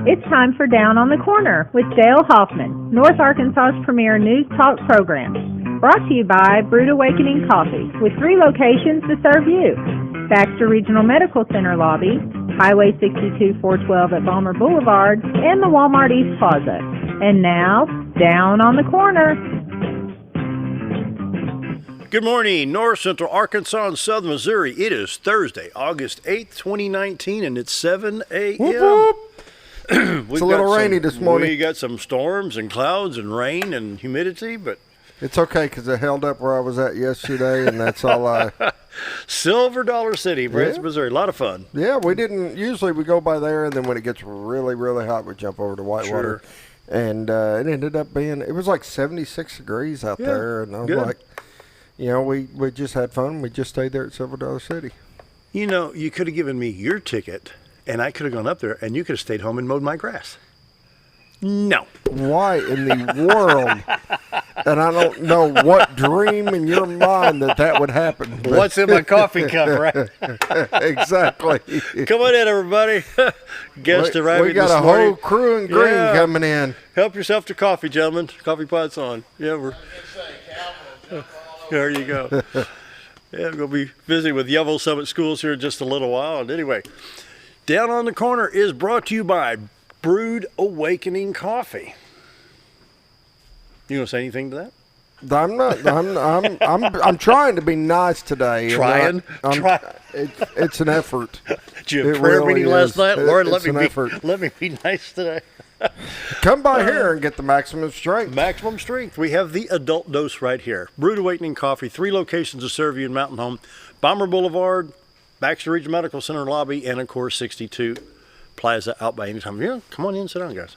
It's time for Down on the Corner with Dale Hoffman, North Arkansas's premier news talk program. Brought to you by Brewed Awakening Coffee, with 3 locations to serve you. Baxter Regional Medical Center lobby, Highway 62 412 at Balmer Boulevard, and the Walmart East Plaza. And now, Down on the Corner. Good morning, North Central Arkansas and Southern Missouri. It is Thursday, August 8th, 2019, and it's 7 a.m. Whoop, whoop. It's a little rainy this morning. We got some storms and clouds and rain and humidity, but it's okay because it held up where I was at yesterday, and that's all I... Silver Dollar City, Branson, Missouri. A lot of fun. Yeah, we go by there, and then when it gets really, really hot, we jump over to Whitewater. Sure. And it ended up being, it was like 76 degrees out there, and I'm like, you know, we just had fun. We just stayed there at Silver Dollar City. You know, you could have given me your ticket, and I could have gone up there, and you could have stayed home and mowed my grass. No. Why in the world? And I don't know what dream in your mind that would happen. What's in my coffee cup, right? Exactly. Come on in, everybody. Guest arriving We got this a morning. whole crew in green coming in. Help yourself to coffee, gentlemen. Coffee pot's on. Yeah, there you go. Yeah, we're going to be visiting with Yellville-Summit schools here in just a little while. And anyway, Down on the Corner is brought to you by Brewed Awakening Coffee. You gonna say anything to that? I'm not. I'm trying to be nice today. Trying. It's an effort. Did you have prayer meeting last night? Lord, let me be nice today. Come by here and get the maximum strength. Maximum strength. We have the adult dose right here. Brewed Awakening Coffee. 3 locations to serve you in Mountain Home, Balmer Boulevard, Baxter Regional Medical Center lobby, and of course 62 Plaza out by Anytime. Yeah, come on in, sit down, guys.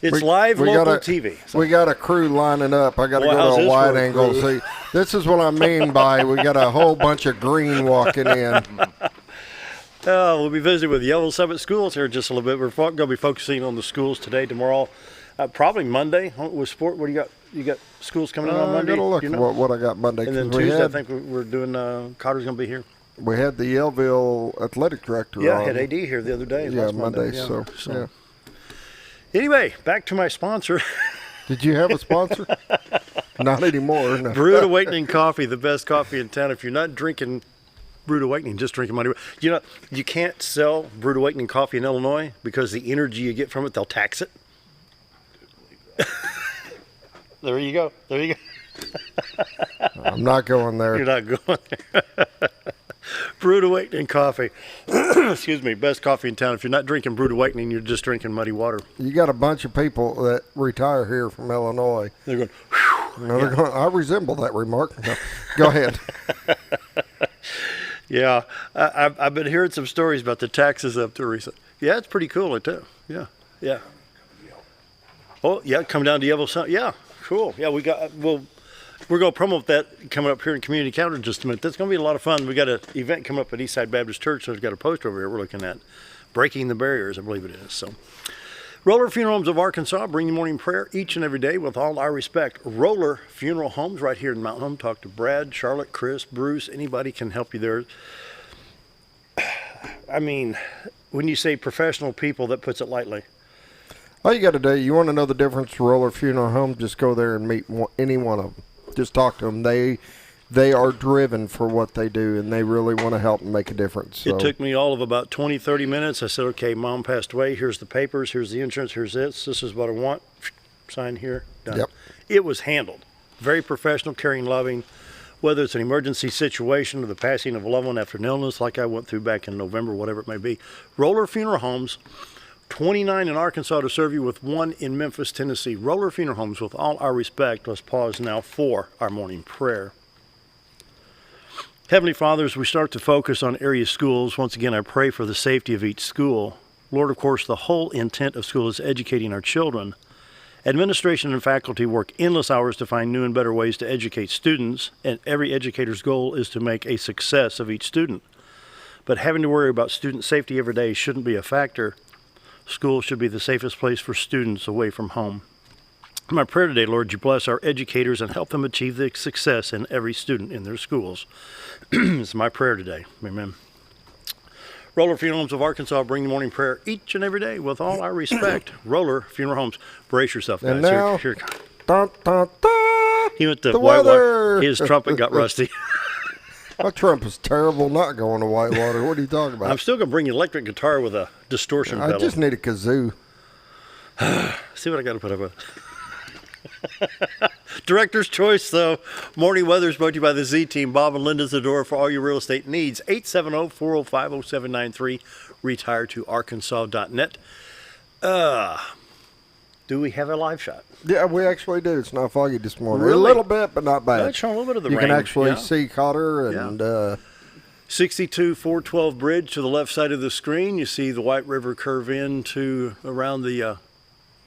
It's live local TV. So. We got a crew lining up. I got to go to a wide angle. See, this is what I mean by we got a whole bunch of green walking in. We'll be visiting with Yellville-Summit schools here in just a little bit. We're going to be focusing on the schools today, tomorrow, probably Monday with sport. What do you got? You got schools coming in on Monday? I got to look at what I got Monday. And then Tuesday, I think we're doing, Cotter's going to be here. We had the Yellville athletic director on. I had AD here the other day. Yeah, Monday. So. Anyway, back to my sponsor. Did you have a sponsor? Not anymore. No. Brewed Awakening Coffee, the best coffee in town. If you're not drinking Brewed Awakening, just drinking money. You know, you can't sell Brewed Awakening coffee in Illinois because the energy you get from it, they'll tax it. There you go. I'm not going there. You're not going there. Brewed Awakening Coffee. Excuse me, best coffee in town. If you're not drinking Brewed Awakening, you're just drinking muddy water. You got a bunch of people that retire here from Illinois. They're going, whew. No, they're going, I resemble that remark. No, go ahead. Yeah, I've been hearing some stories about the taxes up there recently. Yeah, it's pretty cool, too. Yeah. Oh, yeah, come down to Yellville-Summit. Yeah, cool. Yeah, we're going to promote that coming up here in Community Calendar in just a minute. That's going to be a lot of fun. We got an event coming up at Eastside Baptist Church, so we've got a poster over here we're looking at. Breaking the Barriers, I believe it is. So, Roller Funeral Homes of Arkansas bring you morning prayer each and every day with all our respect. Roller Funeral Homes right here in Mountain Home. Talk to Brad, Charlotte, Chris, Bruce. Anybody can help you there. I mean, when you say professional people, that puts it lightly. All you got to do, you want to know the difference to Roller Funeral Home, just go there and meet any one of them. Just talk to them. They are driven for what they do, and they really want to help and make a difference. So. It took me all of about 20, 30 minutes. I said, okay, Mom passed away. Here's the papers. Here's the insurance. Here's this. This is what I want. Sign here. Done. Yep. It was handled. Very professional, caring, loving. Whether it's an emergency situation or the passing of a loved one after an illness like I went through back in November, whatever it may be. Roller Funeral Homes. 29 in Arkansas to serve you with 1 in Memphis, Tennessee. Roller Funeral Homes, with all our respect, let's pause now for our morning prayer. Heavenly Father, as we start to focus on area schools, once again I pray for the safety of each school. Lord, of course, the whole intent of school is educating our children. Administration and faculty work endless hours to find new and better ways to educate students, and every educator's goal is to make a success of each student. But having to worry about student safety every day shouldn't be a factor. School should be the safest place for students away from home. My prayer today, Lord, you bless our educators and help them achieve the success in every student in their schools. It's my prayer today. Amen. Roller Funeral Homes of Arkansas bring the morning prayer each and every day with all our respect. Roller Funeral Homes. Brace yourself, guys. And now, Here. dun, dun, dun, He went to the Whitewater. weather. His trumpet got rusty. My trumpet's terrible not going to Whitewater. What are you talking about? I'm still going to bring you an electric guitar with a distortion pedal. I just need a kazoo. See what I got to put up with. Director's Choice, though. Morning weather is brought to you by the Z Team. Bob and Linda Zadora for all your real estate needs. 870-405-0793. Retire to Arkansas.net. Do we have a live shot? Yeah, we actually do. It's not foggy this morning. Really? A little bit, but not bad. That's showing a little bit of the you rain. can actually Yeah. see Cotter and 62-412 bridge to the left side of the screen. You see the White River curve in to around the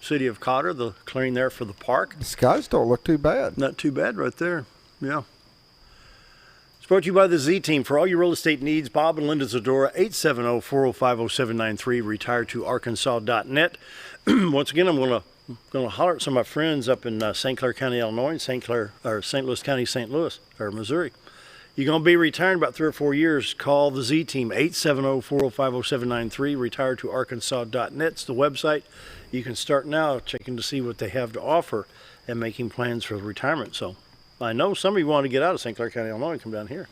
city of Cotter, the clearing there for the park. the skies don't look too bad. Not too bad right there. Yeah. It's brought to you by the Z Team. For all your real estate needs, Bob and Linda Zadora, 870-405-0793, retire to Arkansas.net. Once again, I'm going to holler at some of my friends up in St. Clair County, Illinois, and St. Louis County, St. Louis, or Missouri. You're going to be retiring about 3 or 4 years. Call the Z Team, 870-405-0793, retire to Arkansas.net. It's the website. You can start now checking to see what they have to offer and making plans for retirement. So I know some of you want to get out of St. Clair County, Illinois, and come down here.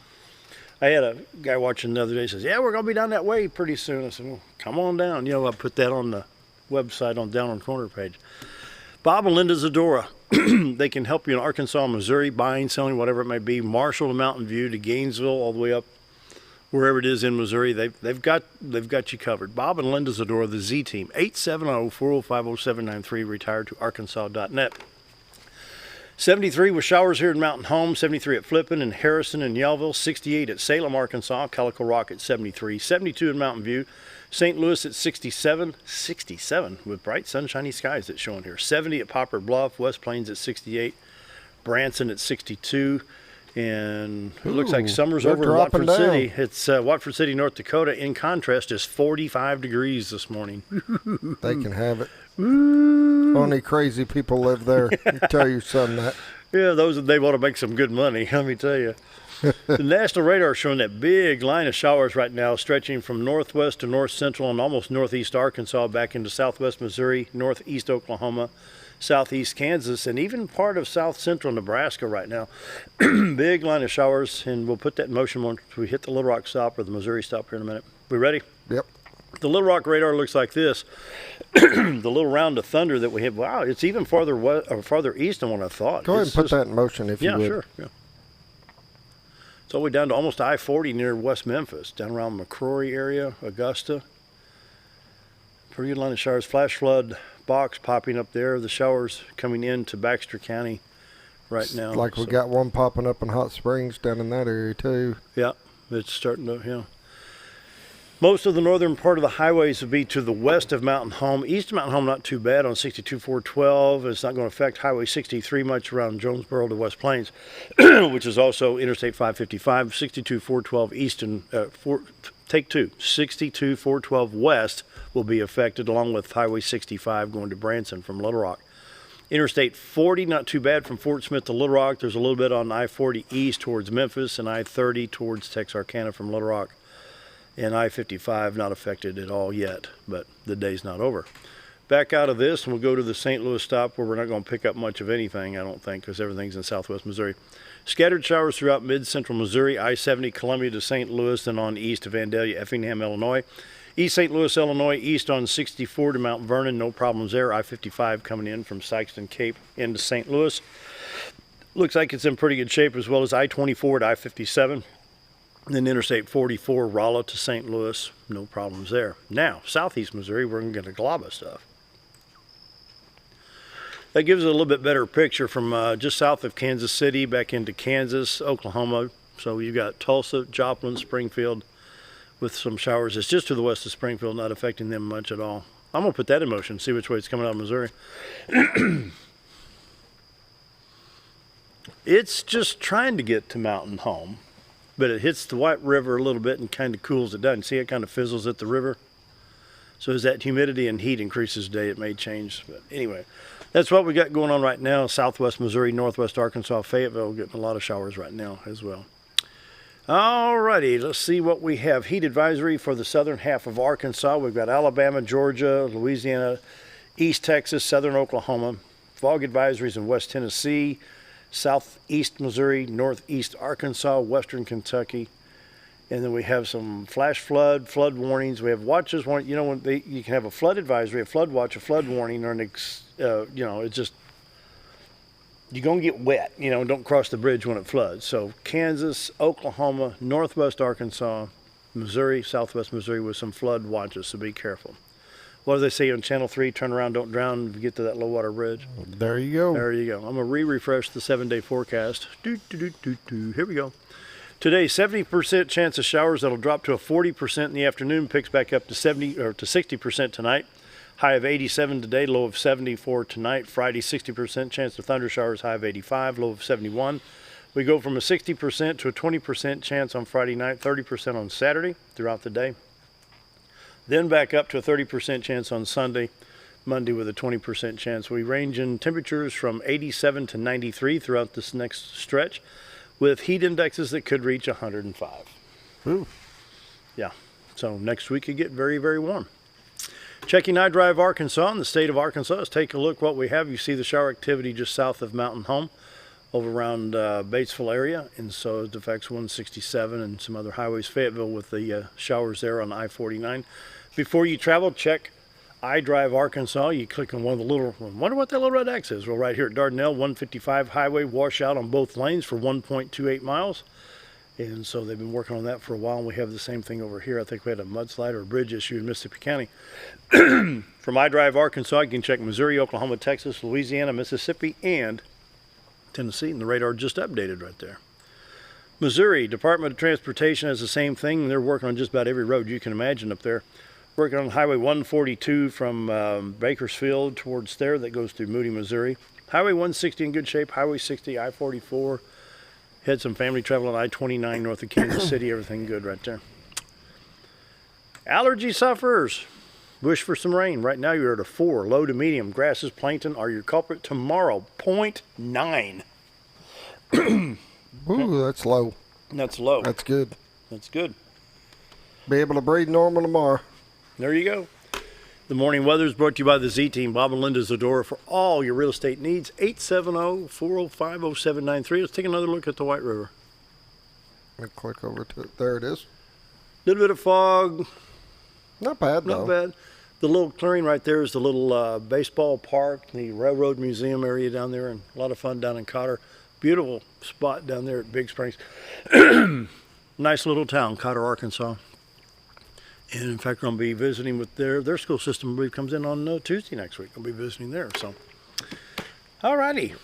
I had a guy watching the other day says, yeah, we're going to be down that way pretty soon. I said, well, come on down. You know, I put that on the website on down on the corner page. Bob and Linda Zadora. They can help you in Arkansas, Missouri, buying, selling, whatever it may be. Marshall to Mountain View to Gainesville, all the way up wherever it is in Missouri. They've got you covered. Bob and Linda Zadora, the Z Team. 870-405-0793. Retired to Arkansas.net. 73 with showers here in Mountain Home. 73 at Flippin and Harrison and Yellville. 68 at Salem, Arkansas. Calico Rock at 73. 72 in Mountain View. St. Louis at 67 with bright sunshiny skies that's showing here. 70 at Poplar Bluff, West Plains at 68, Branson at 62, and it looks like summer's over in Watford City. It's Watford City, North Dakota. In contrast, is 45 degrees this morning. They can have it. Only crazy people live there. Tell your son that. Yeah, they want to make some good money, let me tell you. The national radar is showing that big line of showers right now stretching from northwest to north central and almost northeast Arkansas back into southwest Missouri, northeast Oklahoma, southeast Kansas, and even part of south central Nebraska right now. Big line of showers, and we'll put that in motion once we hit the Little Rock stop or the Missouri stop here in a minute. We ready? Yep. The Little Rock radar looks like this. The little round of thunder that we have, wow, it's even farther east than what I thought. Go ahead and put that in motion if you would. Yeah, sure. Yeah. It's all the way down to almost I-40 near West Memphis, down around McCrory area, Augusta. Pretty good line of showers. Flash flood box popping up there. The showers coming into Baxter County right now. Like we got one popping up in Hot Springs down in that area too. Yeah, it's starting to, yeah. Most of the northern part of the highways will be to the west of Mountain Home. East of Mountain Home, not too bad on 62-412. It's not going to affect Highway 63 much around Jonesboro to West Plains, which is also Interstate 555. 62-412 east and take two. 62-412 west will be affected, along with Highway 65 going to Branson from Little Rock. Interstate 40, not too bad from Fort Smith to Little Rock. There's a little bit on I-40 east towards Memphis and I-30 towards Texarkana from Little Rock. And I-55 not affected at all yet, but the day's not over. Back out of this, and we'll go to the St. Louis stop where we're not going to pick up much of anything, I don't think, because everything's in southwest Missouri. Scattered showers throughout mid-central Missouri, I-70 Columbia to St. Louis, and on east to Vandalia, Effingham, Illinois. East St. Louis, Illinois, east on 64 to Mount Vernon, no problems there. I-55 coming in from Sykeston Cape into St. Louis. Looks like it's in pretty good shape, as well as I-24 to I-57. Then Interstate 44, Rolla to St. Louis, no problems there. Now, southeast Missouri, we're going to get a glob of stuff. That gives it a little bit better picture from just south of Kansas City back into Kansas, Oklahoma. So you've got Tulsa, Joplin, Springfield with some showers. It's just to the west of Springfield, not affecting them much at all. I'm going to put that in motion, see which way it's coming out of Missouri. It's just trying to get to Mountain Home. But it hits the White River a little bit and kind of cools it down. See, it kind of fizzles at the river. So as that humidity and heat increases today, it may change. But anyway, that's what we got going on right now. Southwest Missouri, northwest Arkansas, Fayetteville, getting a lot of showers right now as well. Alrighty, let's see what we have. Heat advisory for the southern half of Arkansas. We've got Alabama, Georgia, Louisiana, East Texas, southern Oklahoma. Fog advisories in West Tennessee, southeast Missouri, northeast Arkansas, western Kentucky. And then we have some flash flood warnings. We have watches. You know, you can have a flood advisory, a flood watch, a flood warning, or it's just, you're going to get wet. You know, don't cross the bridge when it floods. So Kansas, Oklahoma, northwest Arkansas, Missouri, southwest Missouri with some flood watches, so be careful. What do they say on Channel 3? Turn around, don't drown if you get to that low water bridge. There you go. There you go. I'm going to refresh the 7-day forecast. Here we go. Today, 70% chance of showers. That'll drop to a 40% in the afternoon. Picks back up to 60% tonight. High of 87 today, low of 74 tonight. Friday, 60% chance of thunder showers, high of 85, low of 71. We go from a 60% to a 20% chance on Friday night, 30% on Saturday throughout the day. Then back up to a 30% chance on Sunday, Monday with a 20% chance. We range in temperatures from 87 to 93 throughout this next stretch with heat indexes that could reach 105. Ooh. Yeah, so next week could get very, very warm. Checking iDrive Arkansas in the state of Arkansas. Let's take a look what we have. You see the shower activity just south of Mountain Home over around Batesville area, and so it affects 167 and some other highways. Fayetteville with the showers there on I-49. Before you travel, check iDrive Arkansas. You click on one of the little, wonder what that little red X is. Well, right here at Dardanelle, 155 highway, washout on both lanes for 1.28 miles. And so they've been working on that for a while, and we have the same thing over here. I think we had a mudslide or a bridge issue in Mississippi County. From iDrive Arkansas, you can check Missouri, Oklahoma, Texas, Louisiana, Mississippi, and Tennessee, and the radar just updated right there. Missouri Department of Transportation has the same thing. They're working on just about every road you can imagine up there. Working on Highway 142 from Bakersfield towards there that goes through Moody, Missouri. Highway 160 in good shape. Highway 60, I-44. Had some family travel on I-29 north of Kansas City. Everything good right there. Allergy sufferers. Wish for some rain. Right now you're at a 4. Low to medium. Grasses, plankton are your culprit. Tomorrow, 0.9. Ooh, that's low. That's low. That's good. That's good. Be able to breathe normal tomorrow. There you go. The morning weather is brought to you by the Z-Team. Bob and Linda Zadora for all your real estate needs. 870-405-0793. Let's take another look at the White River. I'll click over to it. There it is. Little bit of fog. Not bad, though. Not bad. The little clearing right there is the little baseball park, the Railroad Museum area down there, and a lot of fun down in Cotter. Beautiful spot down there at Big Springs. Nice little town, Cotter, Arkansas. And in fact, we're going to be visiting with their school system. I believe comes in on Tuesday next week. I'll be visiting there. So, all righty.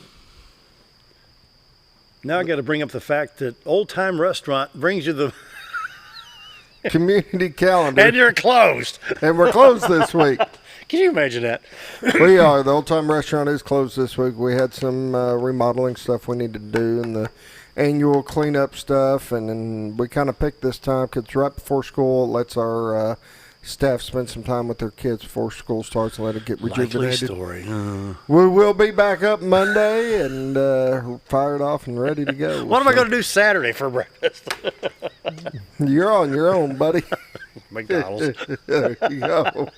Now I got to bring up the fact that Old Time Restaurant brings you the community calendar. And you're closed. And we're closed this week. Can you imagine that? We are. The Old Time Restaurant is closed this week. We had some remodeling stuff we needed to do and the annual cleanup stuff. And then we kind of picked this time because right before school, it lets our staff spend some time with their kids before school starts and let it get rejuvenated. Likely story. We will be back up Monday and fired off and ready to go. What am I going to do Saturday for breakfast? You're on your own, buddy. McDonald's. There you go.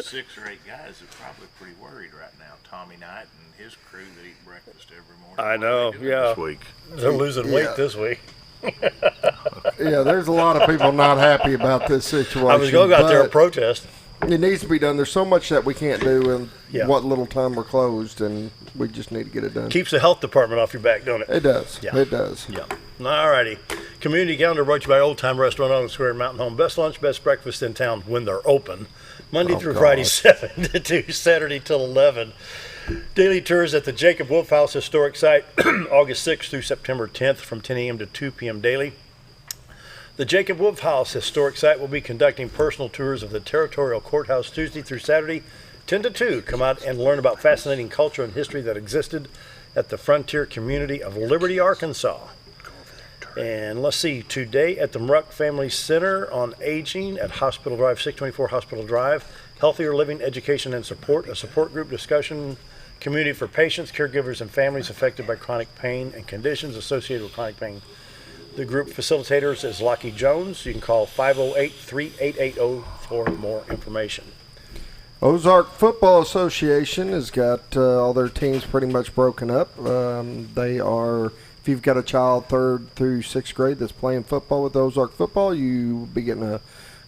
6 or 8 guys are probably pretty worried right now. Tommy Knight and his crew that eat breakfast every morning. I know, What are they doing yeah. This week. They're losing weight Yeah. this week. Yeah, there's a lot of people not happy about this situation. I was going to go out there and but protest. it needs to be done. There's so much that we can't do in Yeah. what little time we're closed, and we just need to get it done. Keeps the health department off your back, don't it? It does. Yeah. It does. Yeah. All righty. Community calendar brought to you by Old Time Restaurant on the Square in Mountain Home. Best lunch, best breakfast in town when they're open. Monday through Friday, 7 to 2, Saturday till 11. Daily tours at the Jacob Wolf House Historic Site, August 6th through September 10th from 10 a.m. to 2 p.m. daily. The Jacob Wolf House Historic Site will be conducting personal tours of the Territorial Courthouse Tuesday through Saturday, 10 to 2. Come out and learn about fascinating culture and history that existed at the frontier community of Liberty, Arkansas. And let's see, today at the Muruck Family Center on Aging at Hospital Drive, 624 Hospital Drive, Healthier Living, Education, and Support, a support group discussion community for patients, caregivers, and families affected by chronic pain and conditions associated with chronic pain. The group facilitators is Lockie Jones. You can call 508-3880 for more information. Ozark Football Association has got all their teams pretty much broken up. They are, if you've got a child 3rd through 6th grade that's playing football with Ozark Football, you'll be getting a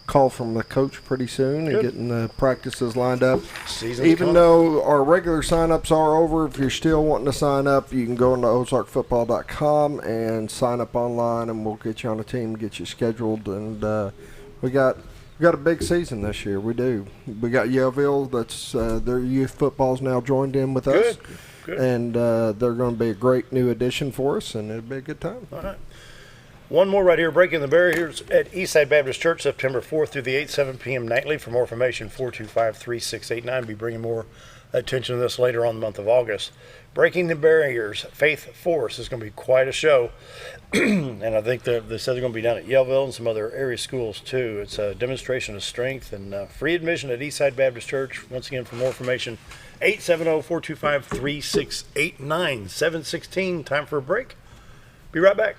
call from the coach pretty soon and getting the practices lined up. Even though our regular sign-ups are over, if you're still wanting to sign up, you can go on to ozarkfootball.com and sign up online, and we'll get you on a team, get you scheduled. And we got a big season this year. We do. We got Yellville. That's their youth football's now joined in with us. Good. And they're going to be a great new addition for us, and it'll be a good time. All right. One more right here, Breaking the Barriers at Eastside Baptist Church, September 4th through the 8th, 7 p.m. nightly. For more information, 425-3689. We'll be bringing more attention to this later on the month of August. Breaking the Barriers, Faith Force is going to be quite a show. And I think they said they're going to be down at Yellville and some other area schools too. It's a demonstration of strength and free admission at Eastside Baptist Church. Once again, for more information, 870-425-3689. 7:16, time for a break. Be right back.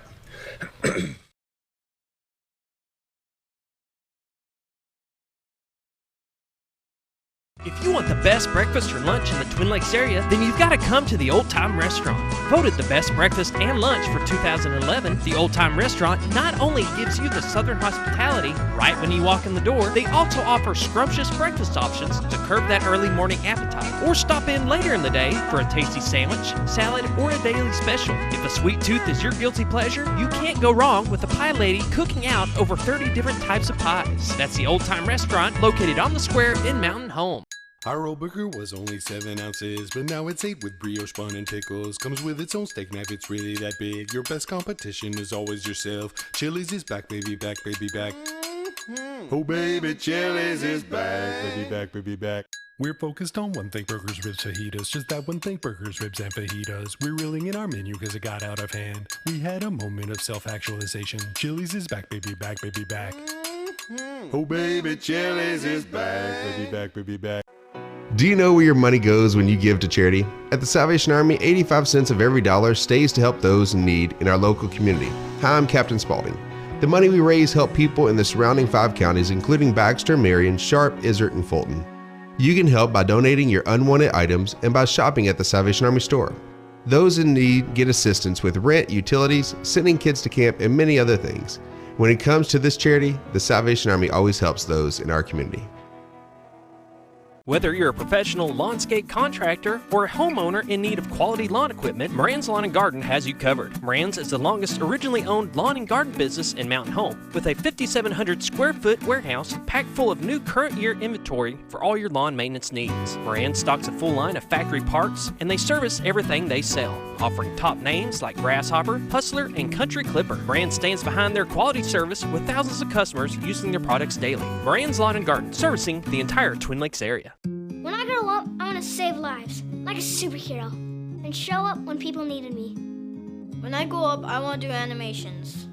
If you want the best breakfast or lunch in the Twin Lakes area, then you've got to come to the Old Time Restaurant. Voted the best breakfast and lunch for 2011, the Old Time Restaurant not only gives you the Southern hospitality right when you walk in the door, they also offer scrumptious breakfast options to curb that early morning appetite. Or stop in later in the day for a tasty sandwich, salad, or a daily special. If a sweet tooth is your guilty pleasure, you can't go wrong with the Pie Lady cooking out over 30 different types of pies. That's the Old Time Restaurant located on the square in Mountain Home. Our old burger was only 7 ounces, but now it's 8 with brioche bun and pickles. Comes with its own steak knife, it's really that big. Your best competition is always yourself. Chili's is back, baby, back, baby, back. Oh, baby, Chili's is back, baby, back, baby, back. We're focused on one thing, burgers, ribs, fajitas. Just that one thing, burgers, ribs, and fajitas. We're reeling in our menu because it got out of hand. We had a moment of self-actualization. Chili's is back, baby, back, baby, back. Oh, baby, Chili's is back, baby, back, baby, back. Do you know where your money goes when you give to charity? At the Salvation Army, 85 cents of every dollar stays to help those in need in our local community. Hi, I'm Captain Spaulding. The money we raise help people in the surrounding 5 counties, including Baxter, Marion, Sharp, Izzard, and Fulton. You can help by donating your unwanted items and by shopping at the Salvation Army store. Those in need get assistance with rent, utilities, sending kids to camp, and many other things. When it comes to this charity, the Salvation Army always helps those in our community. Whether you're a professional lawnscape contractor or a homeowner in need of quality lawn equipment, Moran's Lawn & Garden has you covered. Moran's is the longest originally owned lawn and garden business in Mountain Home, with a 5,700 square foot warehouse packed full of new current year inventory for all your lawn maintenance needs. Moran stocks a full line of factory parts, and they service everything they sell, offering top names like Grasshopper, Hustler, and Country Clipper. Moran stands behind their quality service with thousands of customers using their products daily. Moran's Lawn & Garden, servicing the entire Twin Lakes area. When I grow up, I want to save lives, like a superhero, and show up when people needed me. When I grow up, I want to do animations.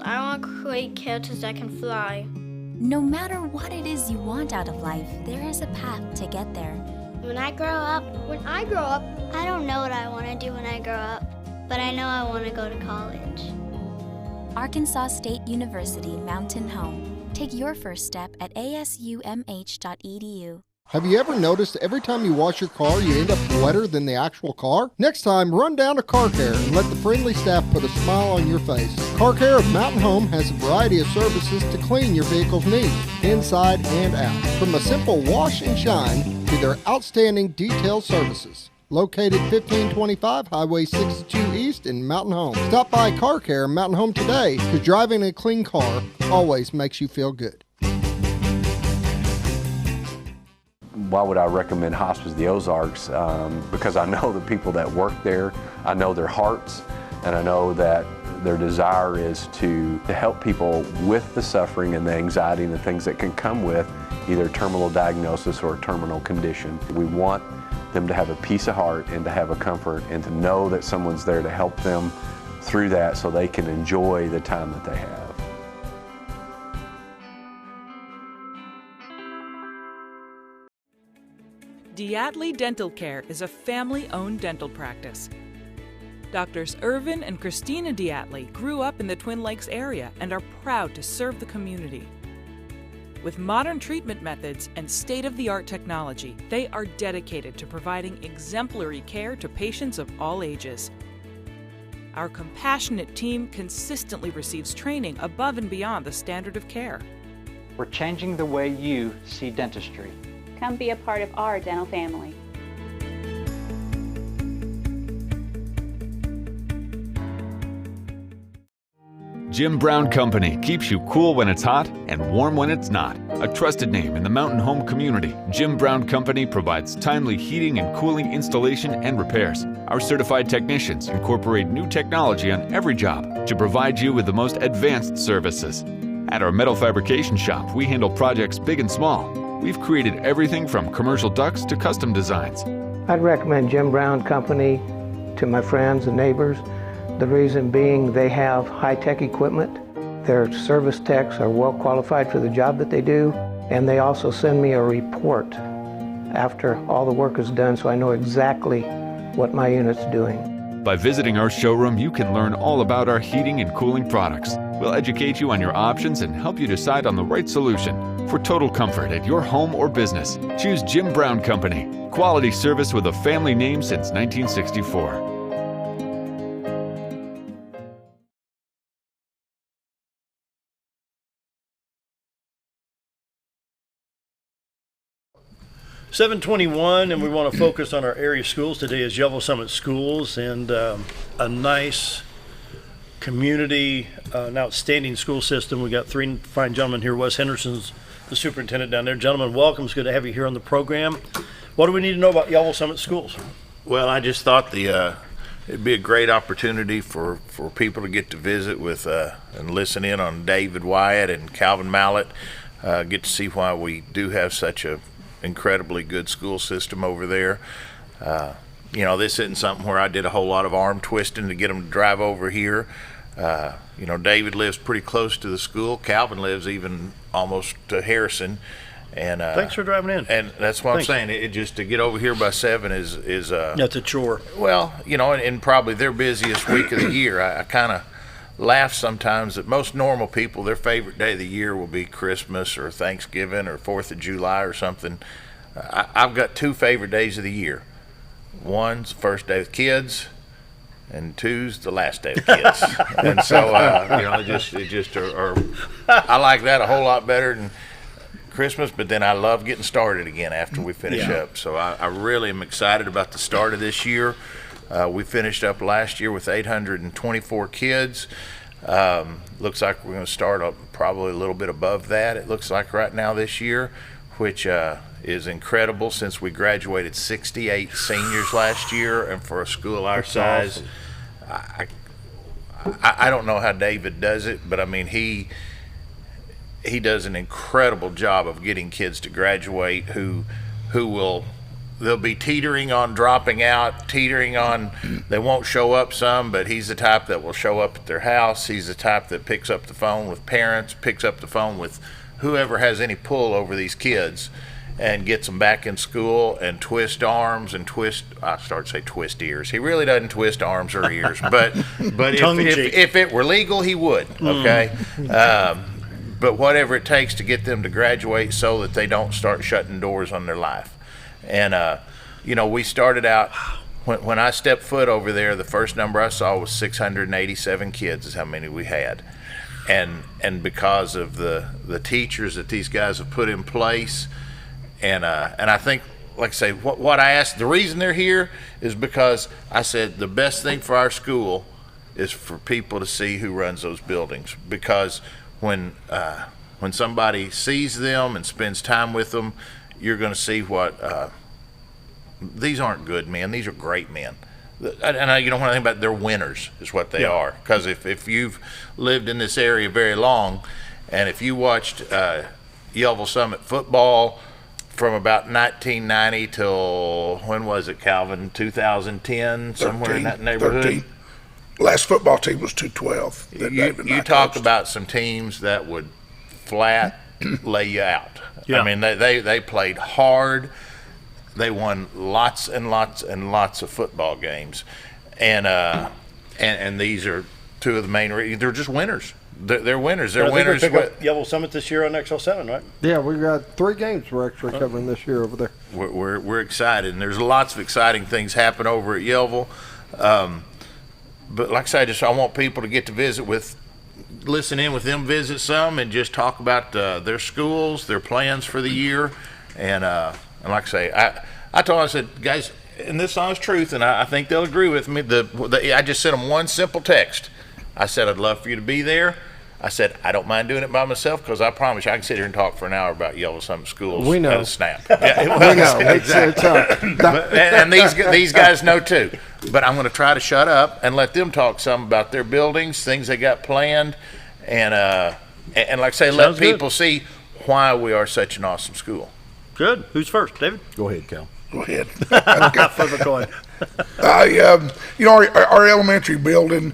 I want to create characters that can fly. No matter what it is you want out of life, there is a path to get there. When I grow up, I don't know what I want to do when I grow up, but I know I want to go to college. Arkansas State University Mountain Home. Take your first step at asumh.edu. Have you ever noticed every time you wash your car, you end up wetter than the actual car? Next time, run down to Car Care and let the friendly staff put a smile on your face. Car Care of Mountain Home has a variety of services to clean your vehicle's needs, inside and out. From a simple wash and shine to their outstanding detailed services. Located 1525 Highway 62 East in Mountain Home. Stop by Car Care Mountain Home today, because driving a clean car always makes you feel good. Why would I recommend Hospice of the Ozarks? Because I know the people that work there, I know their hearts, and I know that their desire is to help people with the suffering and the anxiety and the things that can come with either terminal diagnosis or a terminal condition. We want them to have a peace of heart and to have a comfort and to know that someone's there to help them through that so they can enjoy the time that they have. Diatley Dental Care is a family-owned dental practice. Doctors Irvin and Christina Diatley grew up in the Twin Lakes area and are proud to serve the community. With modern treatment methods and state-of-the-art technology, they are dedicated to providing exemplary care to patients of all ages. Our compassionate team consistently receives training above and beyond the standard of care. We're changing the way you see dentistry. Come be a part of our dental family. Jim Brown Company keeps you cool when it's hot and warm when it's not. A trusted name in the mountain home community, Jim Brown Company provides timely heating and cooling installation and repairs. Our certified technicians incorporate new technology on every job to provide you with the most advanced services. At our metal fabrication shop, we handle projects big and small. We've created everything from commercial ducts to custom designs. I'd recommend Jim Brown Company to my friends and neighbors. The reason being they have high-tech equipment, their service techs are well qualified for the job that they do, and they also send me a report after all the work is done so I know exactly what my unit's doing. By visiting our showroom, you can learn all about our heating and cooling products. We'll educate you on your options and help you decide on the right solution. For total comfort at your home or business, choose Jim Brown Company. Quality service with a family name since 1964. (7:21), and we want to focus on our area schools. Today is Yellville-Summit Schools, and a nice community, an outstanding school system. We got three fine gentlemen here. Wes Henderson's the superintendent down there. Gentlemen, welcome. It's good to have you here on the program. What do we need to know about Yellville-Summit Schools? Well, I just thought it'd be a great opportunity for people to get to visit with and listen in on David Wyatt and Calvin Mallett. Get to see why we do have such a incredibly good school system over there. This isn't something where I did a whole lot of arm twisting to get them to drive over here. David lives pretty close to the school. Calvin lives even almost to Harrison. And thanks for driving in. And that's what I'm saying. It just to get over here by 7 is that's a chore. Well, and probably their busiest week of the year. I kind of laugh sometimes that most normal people, their favorite day of the year will be Christmas or Thanksgiving or 4th of July or something. I've got two favorite days of the year. One's the first day with kids, and two's the last day with kids. And so, I like that a whole lot better than Christmas, but then I love getting started again after we finish up. So I really am excited about the start of this year. We finished up last year with 824 kids. Looks like we're going to start up probably a little bit above that, it looks like right now this year, which is incredible since we graduated 68 seniors last year. And for a school our size, awesome. I don't know how David does it, but I mean, he does an incredible job of getting kids to graduate who they'll be teetering on dropping out, teetering on they won't show up some, but he's the type that will show up at their house. He's the type that picks up the phone with parents, picks up the phone with whoever has any pull over these kids and gets them back in school and twist arms and twist ears. He really doesn't twist arms or ears, but if it were legal, he would, okay? But whatever it takes to get them to graduate so that they don't start shutting doors on their life. And, we started out, when I stepped foot over there, the first number I saw was 687 kids is how many we had. And because of the teachers that these guys have put in place, and I think, like I say, what I asked, the reason they're here is because I said the best thing for our school is for people to see who runs those buildings. Because when somebody sees them and spends time with them, you're going to see what these aren't good men, these are great men. And you know, when I think about it, they're winners is what they are. Because if you've lived in this area very long, and if you watched Yellville-Summit football from about 1990 till, when was it, Calvin? 2010, somewhere in that neighborhood? 13. Last football team was 212. You talk about some teams that would flat lay you out. Yeah. I mean, they played hard. They won lots and lots and lots of football games. And and these are two of the main reasons. They're just winners. They're winners. They're I think we winners. pick up Yellville-Summit this year on XL7, right? Yeah, we've got 3 games we're actually covering this year over there. We're excited, and there's lots of exciting things happen over at Yellville. But like I say, I want people to get to listen in with them, visit some, and just talk about their schools, their plans for the year. And like I say, I told them, I said, guys, and this is honest truth, and I think they'll agree with me. I just sent them one simple text. I said, I'd love for you to be there. I said, I don't mind doing it by myself because I promise you I can sit here and talk for an hour about Yellville-Summit schools we know. at a snap. Yeah, we know. Exactly. And these guys know too. But I'm going to try to shut up and let them talk some about their buildings, things they got planned, and like I say, let people see why we are such an awesome school. Good. Who's first, David? Go ahead, Cal. Go ahead. Flip a coin. Our elementary building,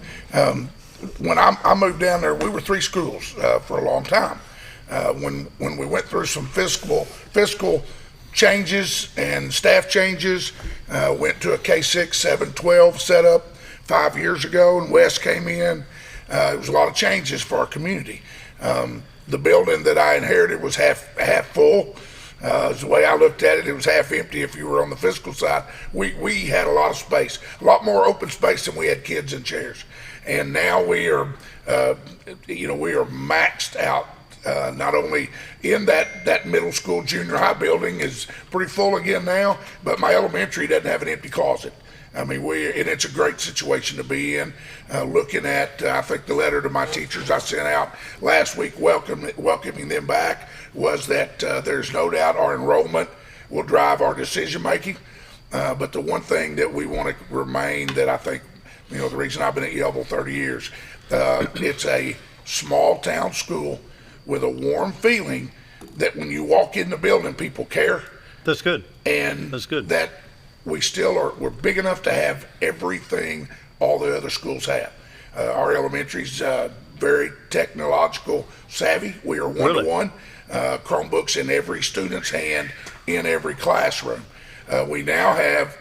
when I moved down there, we were 3 schools for a long time. When we went through some fiscal changes and staff changes, went to a K-6, 7, 12 setup 5 years ago, and Wes came in. It was a lot of changes for our community. The building that I inherited was half full. The way I looked at it, it was half empty if you were on the fiscal side. We had a lot of space, a lot more open space than we had kids in chairs. And now we are maxed out. Not only in that middle school, junior high building is pretty full again now, but my elementary doesn't have an empty closet. I mean, and it's a great situation to be in. Looking at, I think the letter to my teachers I sent out last week welcoming them back was that there's no doubt our enrollment will drive our decision making. But the one thing that we want to remain, that I think, the reason I've been at Yellville 30 years, it's a small town school with a warm feeling that when you walk in the building, people care. That's good. And that's good. That we're big enough to have everything all the other schools have. Our elementary's very technological savvy. We are one-to-one. Chromebooks in every student's hand in every classroom. We now have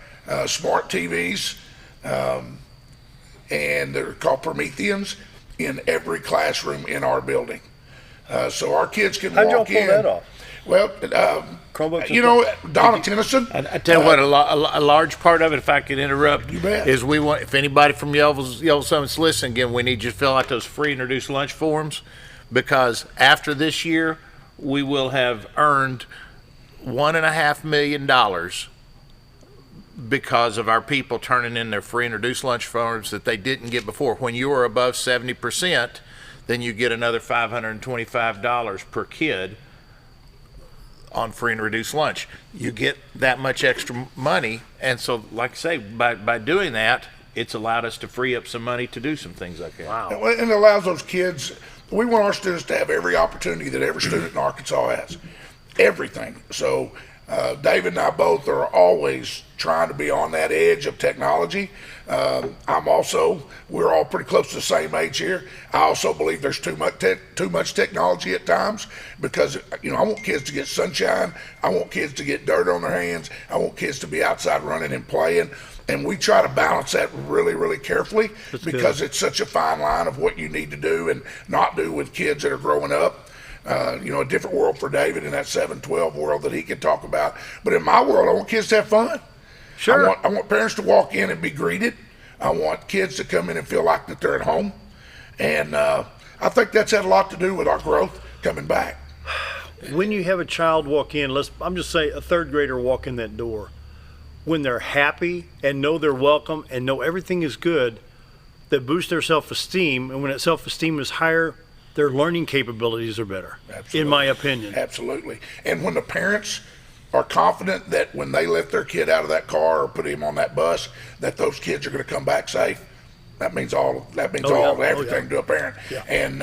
smart TVs, and they're called Prometheans, in every classroom in our building. So our kids can How'd y'all walk pull in. that off? Well, Donna Tennyson. I tell you what, a large part of it, if I could interrupt, You bet. is we want, if anybody from Yellville-Summit's listening again, we need you to fill out those free and reduced lunch forms, because after this year, we will have earned $1.5 million because of our people turning in their free and reduced lunch forms that they didn't get before. When you are above 70%, then you get another $525 per kid on free and reduced lunch. You get that much extra money, and so, like I say, by doing that, it's allowed us to free up some money to do some things like that. Wow. And it allows those kids, we want our students to have every opportunity that every student in Arkansas has. Everything. So David and I both are always trying to be on that edge of technology. We're all pretty close to the same age here. I also believe there's too much technology at times, because I want kids to get sunshine. I want kids to get dirt on their hands. I want kids to be outside running and playing. And we try to balance that really, really carefully, because it's such a fine line of what you need to do and not do with kids that are growing up. A different world for David in that 7-12 world that he can talk about. But in my world, I want kids to have fun. Sure. I want parents to walk in and be greeted. I want kids to come in and feel like that they're at home. And I think that's had a lot to do with our growth coming back. When you have a child walk in, I'm just say a third grader walk in that door, when they're happy and know they're welcome and know everything is good, that boosts their self-esteem. And when that self-esteem is higher, their learning capabilities are better, Absolutely. in my opinion. Absolutely. And when the parents are confident that when they lift their kid out of that car or put him on that bus, that those kids are going to come back safe, that means everything to a parent. Yeah. And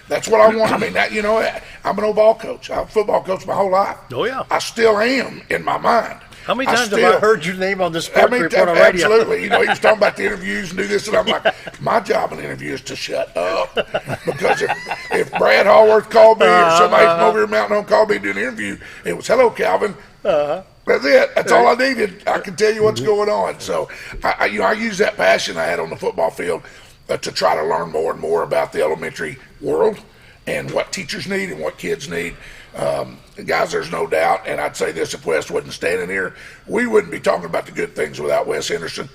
that's what I want. I mean, I'm an old ball coach. I'm a football coach my whole life. Oh, yeah. I still am in my mind. How many times have I heard your name on this sports report on radio? Absolutely. He was talking about the interviews and do this, and I'm like, my job in the interview is to shut up. Because if Brad Hallworth called me or somebody from over here in Mountain Home called me to do an interview, it was, hello, Calvin. That's it. That's all I needed. I can tell you what's going on. So I use that passion I had on the football field to try to learn more and more about the elementary world and what teachers need and what kids need. Guys, there's no doubt, and I'd say this, if Wes wasn't standing here, we wouldn't be talking about the good things without Wes Henderson.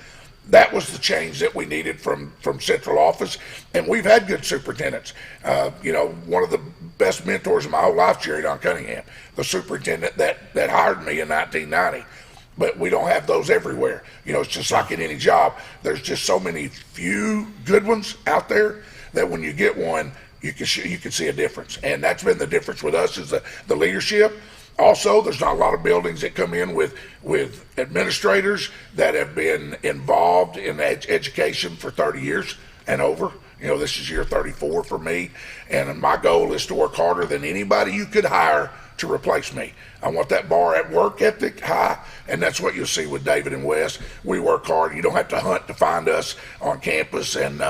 That was the change that we needed from central office, and we've had good superintendents. One of the best mentors of my whole life, Jerry Don Cunningham, the superintendent that hired me in 1990. But we don't have those everywhere. It's just like in any job. There's just so many few good ones out there that when you get one, you can see a difference. And that's been the difference with us is the leadership. Also, there's not a lot of buildings that come in with administrators that have been involved in education for 30 years and over. This is year 34 for me, and my goal is to work harder than anybody you could hire to replace me. I want that bar at work ethic high, and that's what you'll see with David and Wes. We work hard. You don't have to hunt to find us on campus, and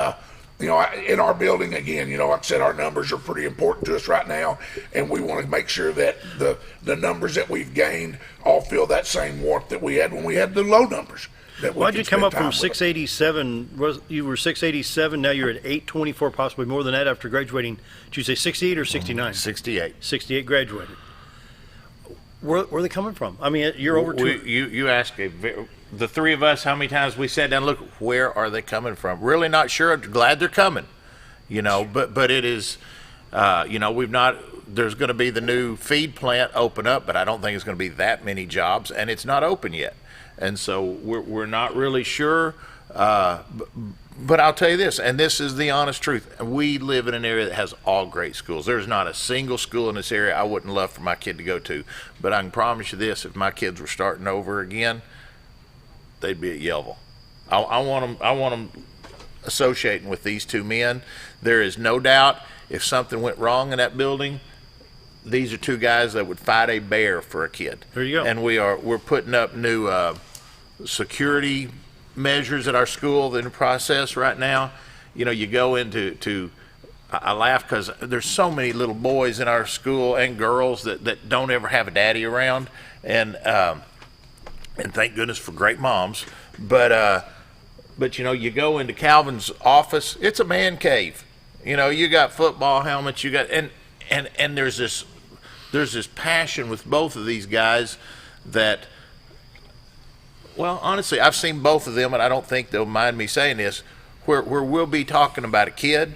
in our building, again, like I said, our numbers are pretty important to us right now, and we want to make sure that the numbers that we've gained all feel that same warmth that we had when we had the low numbers. Why'd you come up from 687? You were 687, now you're at 824, possibly more than that after graduating. Did you say 68 or 69? 68. 68 graduated. Where are they coming from? I mean, you're over two. You ask the three of us how many times we sat down and look, where are they coming from? Really not sure. Glad they're coming, but it is, we've not, there's going to be the new feed plant open up, but I don't think it's going to be that many jobs, and it's not open yet. And so we're not really sure. But I'll tell you this, and this is the honest truth. We live in an area that has all great schools. There's not a single school in this area I wouldn't love for my kid to go to. But I can promise you this, if my kids were starting over again, they'd be at Yellville. I want them associating with these two men. There is no doubt if something went wrong in that building, these are two guys that would fight a bear for a kid. There you go. And we're putting up new security measures at our school in the process right now. You go into I laugh because there's so many little boys in our school and girls that don't ever have a daddy around, and thank goodness for great moms. But you go into Calvin's office, it's a man cave. You got football helmets, you got and there's this passion with both of these guys that, well, honestly, I've seen both of them, and I don't think they'll mind me saying this, where we'll be talking about a kid,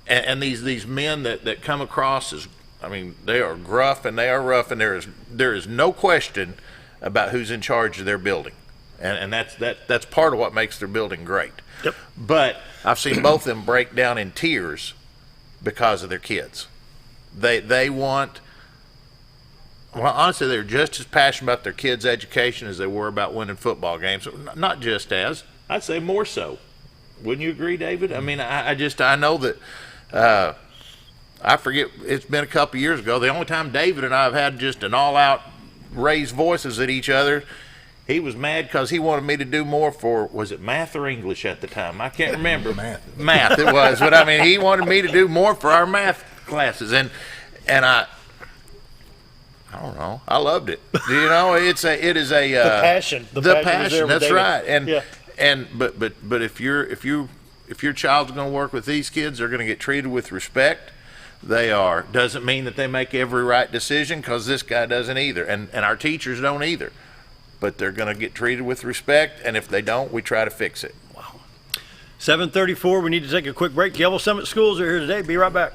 and these men that come across as, they are gruff and they are rough, and there is no question about who's in charge of their building, and that's part of what makes their building great. Yep. But I've seen both of them break down in tears because of their kids. They want. Well, honestly, they're just as passionate about their kids' education as they were about winning football games. Not just as, I'd say more so. Wouldn't you agree, David? I know that, I forget, it's been a couple years ago. The only time David and I have had just an all-out raised voices at each other, he was mad because he wanted me to do more for, was it math or English at the time? I can't remember. Math it was. But, he wanted me to do more for our math classes. And I don't know. I loved it. It is a the passion. The passion. That's David. Right. But if your child's going to work with these kids, they're going to get treated with respect. They are. Doesn't mean that they make every right decision, because this guy doesn't either, and our teachers don't either. But they're going to get treated with respect, and if they don't, we try to fix it. Wow. 7:34. We need to take a quick break. Yellville-Summit schools are here today. Be right back.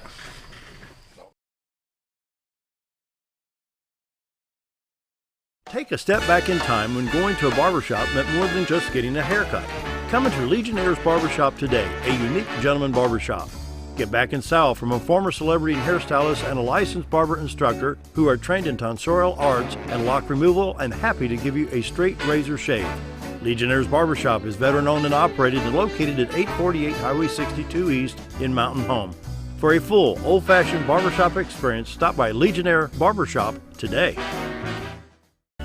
Take a step back in time when going to a barbershop meant more than just getting a haircut. Come into Legionnaire's Barbershop today, a unique gentleman barbershop. Get back in style from a former celebrity hairstylist and a licensed barber instructor who are trained in tonsorial arts and lock removal and happy to give you a straight razor shave. Legionnaire's Barbershop is veteran-owned and operated and located at 848 Highway 62 East in Mountain Home. For a full, old-fashioned barbershop experience, stop by Legionnaire Barbershop today.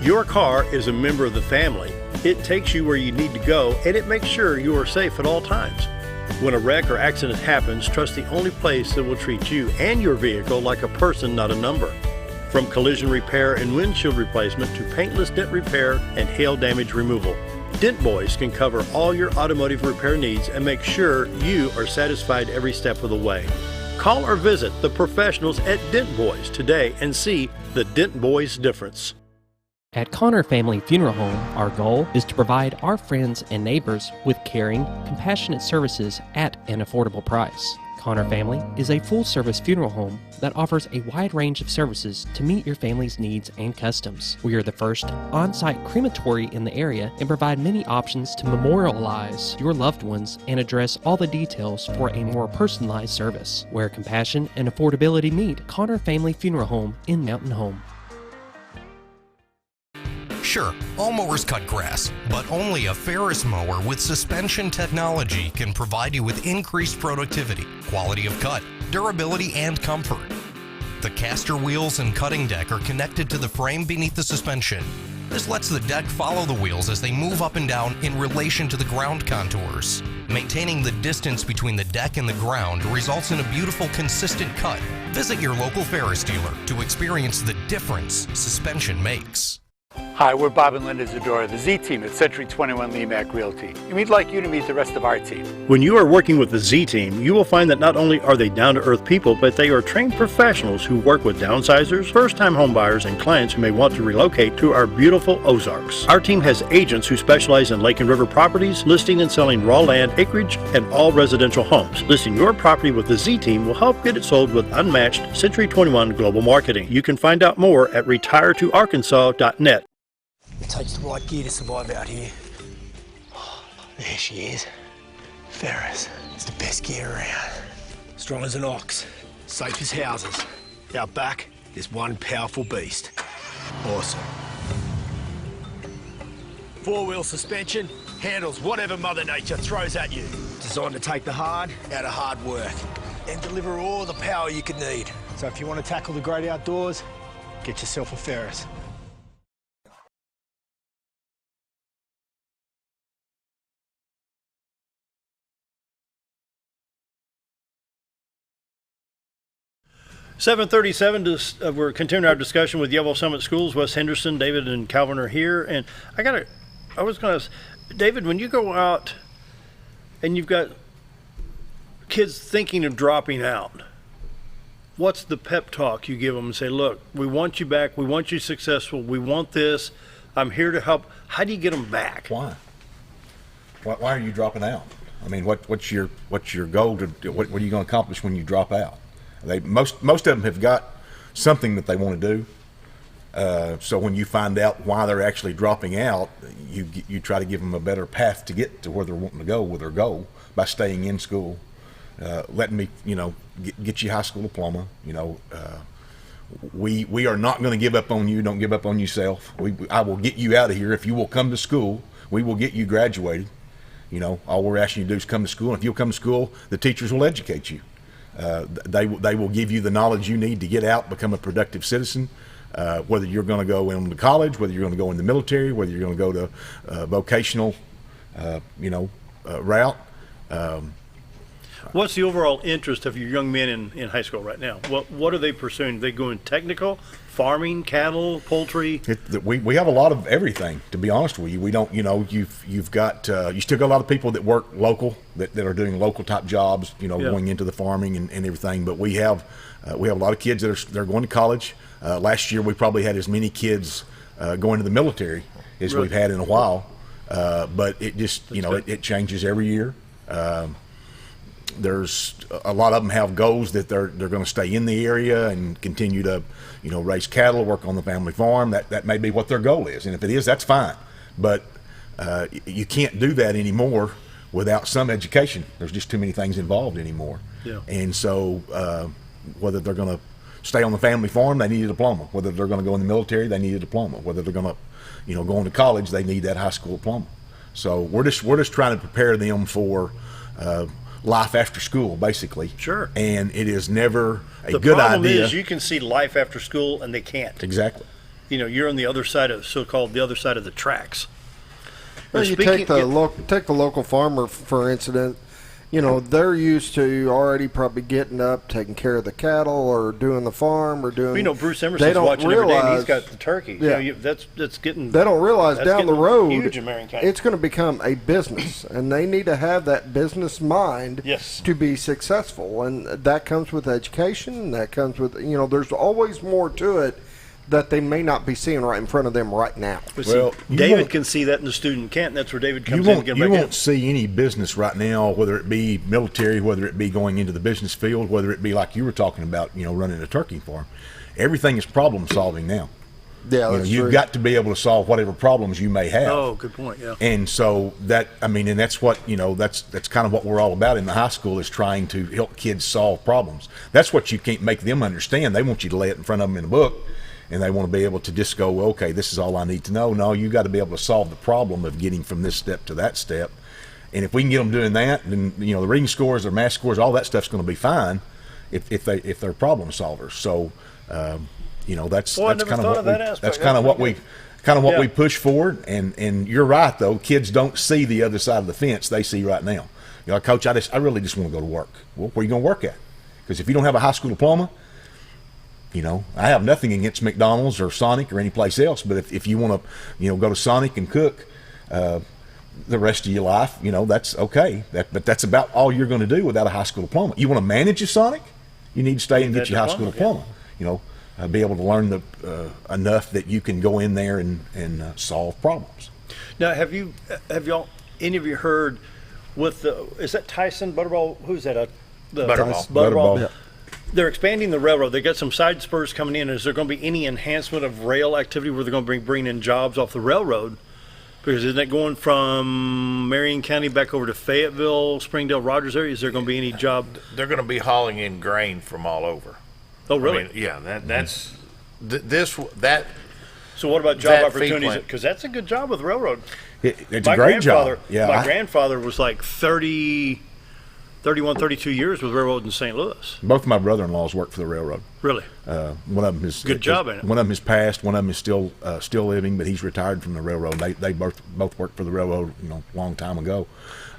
Your car is a member of the family. It takes you where you need to go, and it makes sure you are safe at all times. When a wreck or accident happens, trust the only place that will treat you and your vehicle like a person, not a number. From collision repair and windshield replacement to paintless dent repair and hail damage removal, Dent Boys can cover all your automotive repair needs and make sure you are satisfied every step of the way. Call or visit the professionals at Dent Boys today and see the Dent Boys difference. At Connor Family Funeral Home, our goal is to provide our friends and neighbors with caring, compassionate services at an affordable price. Connor Family is a full-service funeral home that offers a wide range of services to meet your family's needs and customs. We are the first on-site crematory in the area and provide many options to memorialize your loved ones and address all the details for a more personalized service. Where compassion and affordability meet, Connor Family Funeral Home in Mountain Home. Sure, all mowers cut grass, but only a Ferris mower with suspension technology can provide you with increased productivity, quality of cut, durability, and comfort. The caster wheels and cutting deck are connected to the frame beneath the suspension. This lets the deck follow the wheels as they move up and down in relation to the ground contours. Maintaining the distance between the deck and the ground results in a beautiful, consistent cut. Visit your local Ferris dealer to experience the difference suspension makes. Hi, we're Bob and Linda Zadora, the Z team at Century 21 Lemac Realty, and we'd like you to meet the rest of our team. When you are working with the Z team, you will find that not only are they down-to-earth people, but they are trained professionals who work with downsizers, first-time homebuyers, and clients who may want to relocate to our beautiful Ozarks. Our team has agents who specialize in lake and river properties, listing and selling raw land, acreage, and all residential homes. Listing your property with the Z team will help get it sold with unmatched Century 21 global marketing. You can find out more at retiretoarkansas.net. It takes the right gear to survive out here. Oh, there she is. Ferris. It's the best gear around. Strong as an ox, safe as houses. Out back, there's one powerful beast. Awesome. Four-wheel suspension, handles whatever Mother Nature throws at you. Designed to take the hard out of hard work and deliver all the power you could need. So if you want to tackle the great outdoors, get yourself a Ferris. (7:37). We're continuing our discussion with Yellville-Summit Schools. Wes Henderson, David, and Calvin are here. And I was going to, David, when you go out and you've got kids thinking of dropping out, what's the pep talk you give them and say, look, we want you back, we want you successful, we want this, I'm here to help. How do you get them back? Why are you dropping out? I mean, what's your goal to what are you going to accomplish when you drop out? Most of them have got something that they want to do. So when you find out why they're actually dropping out, you try to give them a better path to get to where they're wanting to go with their goal by staying in school, letting me, get you a high school diploma. We are not going to give up on you. Don't give up on yourself. I will get you out of here if you will come to school. We will get you graduated. All we're asking you to do is come to school. And if you'll come to school, the teachers will educate you. They will give you the knowledge you need to get out, become a productive citizen, whether you're going to go into college, whether you're going to go in the military, whether you're going to go to vocational, route. What's the overall interest of your young men in high school right now? What are they pursuing? Are they going technical, farming, cattle, poultry? We have a lot of everything, to be honest with you. We don't, you've got, you still got a lot of people that work local, that are doing local type jobs, going into the farming and everything. But we have a lot of kids that are going to college. Last year we probably had as many kids going to the military as we've had in a while. But it just, it changes every year. There's a lot of them have goals that they're going to stay in the area and continue to, raise cattle, work on the family farm. That may be what their goal is, and if it is, that's fine. But you can't do that anymore without some education. There's just too many things involved anymore. Yeah. And so whether they're going to stay on the family farm, they need a diploma. Whether they're going to go in the military, they need a diploma. Whether they're going to, go into college, they need that high school diploma. So we're just trying to prepare them for life after school, basically. Sure. And it is never a good idea. The problem is you can see life after school and they can't. Exactly. You're on the other side of the other side of the tracks. Well, you take the local farmer, for instance, you know, they're used to already probably getting up, taking care of the cattle, or doing the farm, or doing. You know, Bruce Emerson's watching every day, and he's got the turkey. Yeah, you know, that's getting. They don't realize down the road, huge in Marion County. It's going to become a business, and they need to have that business mind to be successful, and that comes with education. That comes with, you know, there's always more to it that they may not be seeing right in front of them right now. Well, David can see that in the student can't, and that's where David comes in. You won't see any business right now, whether it be military, whether it be going into the business field, whether it be like you were talking about, you know, running a turkey farm. Everything is problem solving now. Yeah, that's you've true. got to be able to solve whatever problems you may have. Oh, good point. Yeah. And so that, I mean, and that's what, you know, that's kind of what we're all about in the high school, is trying to help kids solve problems. That's what you can't make them understand. They want you to lay it in front of them in a book, and they want to be able to just go, well, okay, this is all I need to know. No, you got to be able to solve the problem of getting from this step to that step. And if we can get them doing that, then, you know, the reading scores, their math scores, all that stuff's going to be fine if they're problem solvers. So, you know, that's kind of what we push for. And you're right, though. Kids don't see the other side of the fence. They see right now. You know, Coach, I really just want to go to work. Well, where are you going to work at? Because if you don't have a high school diploma, you know, I have nothing against McDonald's or Sonic or any place else, but if you want to, you know, go to Sonic and cook the rest of your life, you know, that's okay. But that's about all you're going to do without a high school diploma. You want to manage a Sonic, you need to stay and get your high school diploma. You know, be able to learn enough that you can go in there and solve problems. Now, have y'all any of you heard with is that Tyson Butterball? Who's that? Butterball. Yeah. They're expanding the railroad. They got some side spurs coming in. Is there going to be any enhancement of rail activity where they're going to bring in jobs off the railroad? Because isn't that going from Marion County back over to Fayetteville, Springdale, Rogers area? Is there going to be any job? They're going to be hauling in grain from all over. Oh, really? I mean, yeah, that's So what about job opportunities? Because that's a good job with the railroad. It's a great job. Yeah, my grandfather was like 31, 32 years with railroad in St. Louis. Both of my brother-in-laws work for the railroad. Really? One of them is good job in it. One of them is passed. One of them is still living, but he's retired from the railroad. They both worked for the railroad, you know, a long time ago.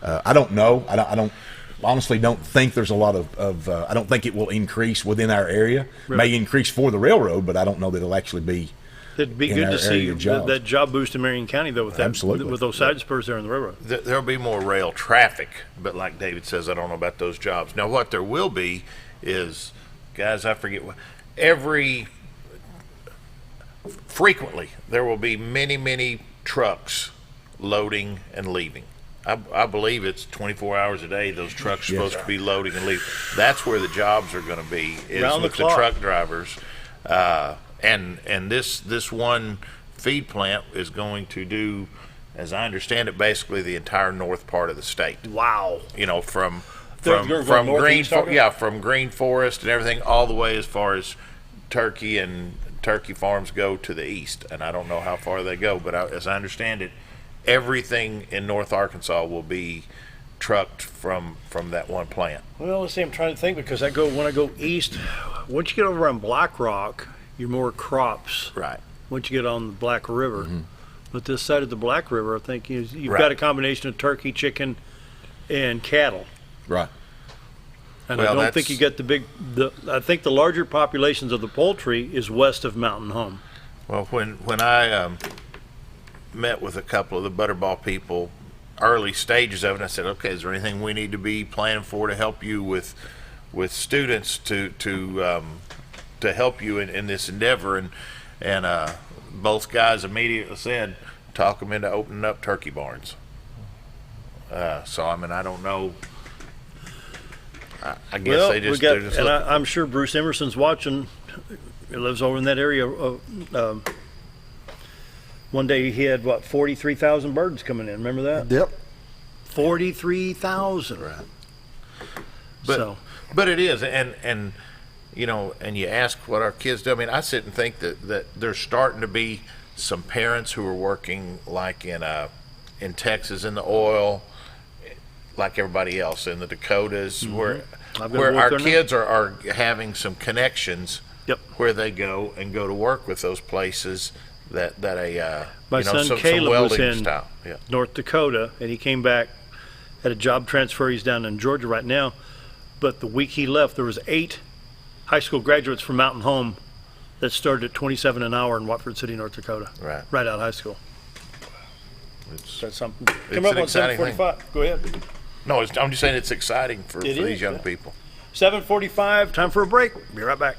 I don't know. I don't honestly don't think there's a lot of I don't think it will increase within our area. Really? May increase for the railroad, but I don't know that it'll actually be. It'd be good to see that job boost in Marion County, though, with that, with those side spurs there on the railroad. There'll be more rail traffic, but like David says, I don't know about those jobs. Now, what there will be is, guys, I forget what, frequently there will be many trucks loading and leaving. I believe it's 24 hours a day those trucks are supposed to be loading and leaving. That's where the jobs are going to be, is with the truck drivers. And this one feed plant is going to do, as I understand it, basically the entire north part of the state. Wow! You know, from Green Forest and everything, all the way as far as turkey and turkey farms go to the east. And I don't know how far they go, but as I understand it, everything in North Arkansas will be trucked from that one plant. Well, let's see. I'm trying to think, because when I go east, once you get over on Black Rock, you're more crops. Right. Once you get on the Black River. Mm-hmm. But this side of the Black River, I think you've got a combination of turkey, chicken, and cattle. Right. And I don't think you get I think the larger populations of the poultry is west of Mountain Home. Well, when I met with a couple of the Butterball people, early stages of it, I said, okay, is there anything we need to be planning for to help you with students to help you in this endeavor? And both guys immediately said, talk them into opening up turkey barns. So I mean, I don't know. I guess they just. I'm sure Bruce Emerson's watching. He lives over in that area. One day he had 43,000 birds coming in. Remember that? Yep. 43,000. Right. But it is, and you know, and you ask what our kids do. I mean, I sit and think that there's starting to be some parents who are working like in Texas in the oil, like everybody else in the Dakotas, where our kids are having some connections. Yep. Where they go to work with those places my son Caleb was in North Dakota, and he came back Had a job transfer. He's down in Georgia right now. But the week he left, there was 8 high school graduates from Mountain Home that started at $27 an hour in Watford City, North Dakota. Right out of high school. That's something. Coming up on 7:45. Go ahead. No, I'm just saying it's exciting for these young people. 7:45. Time for a break. Be right back.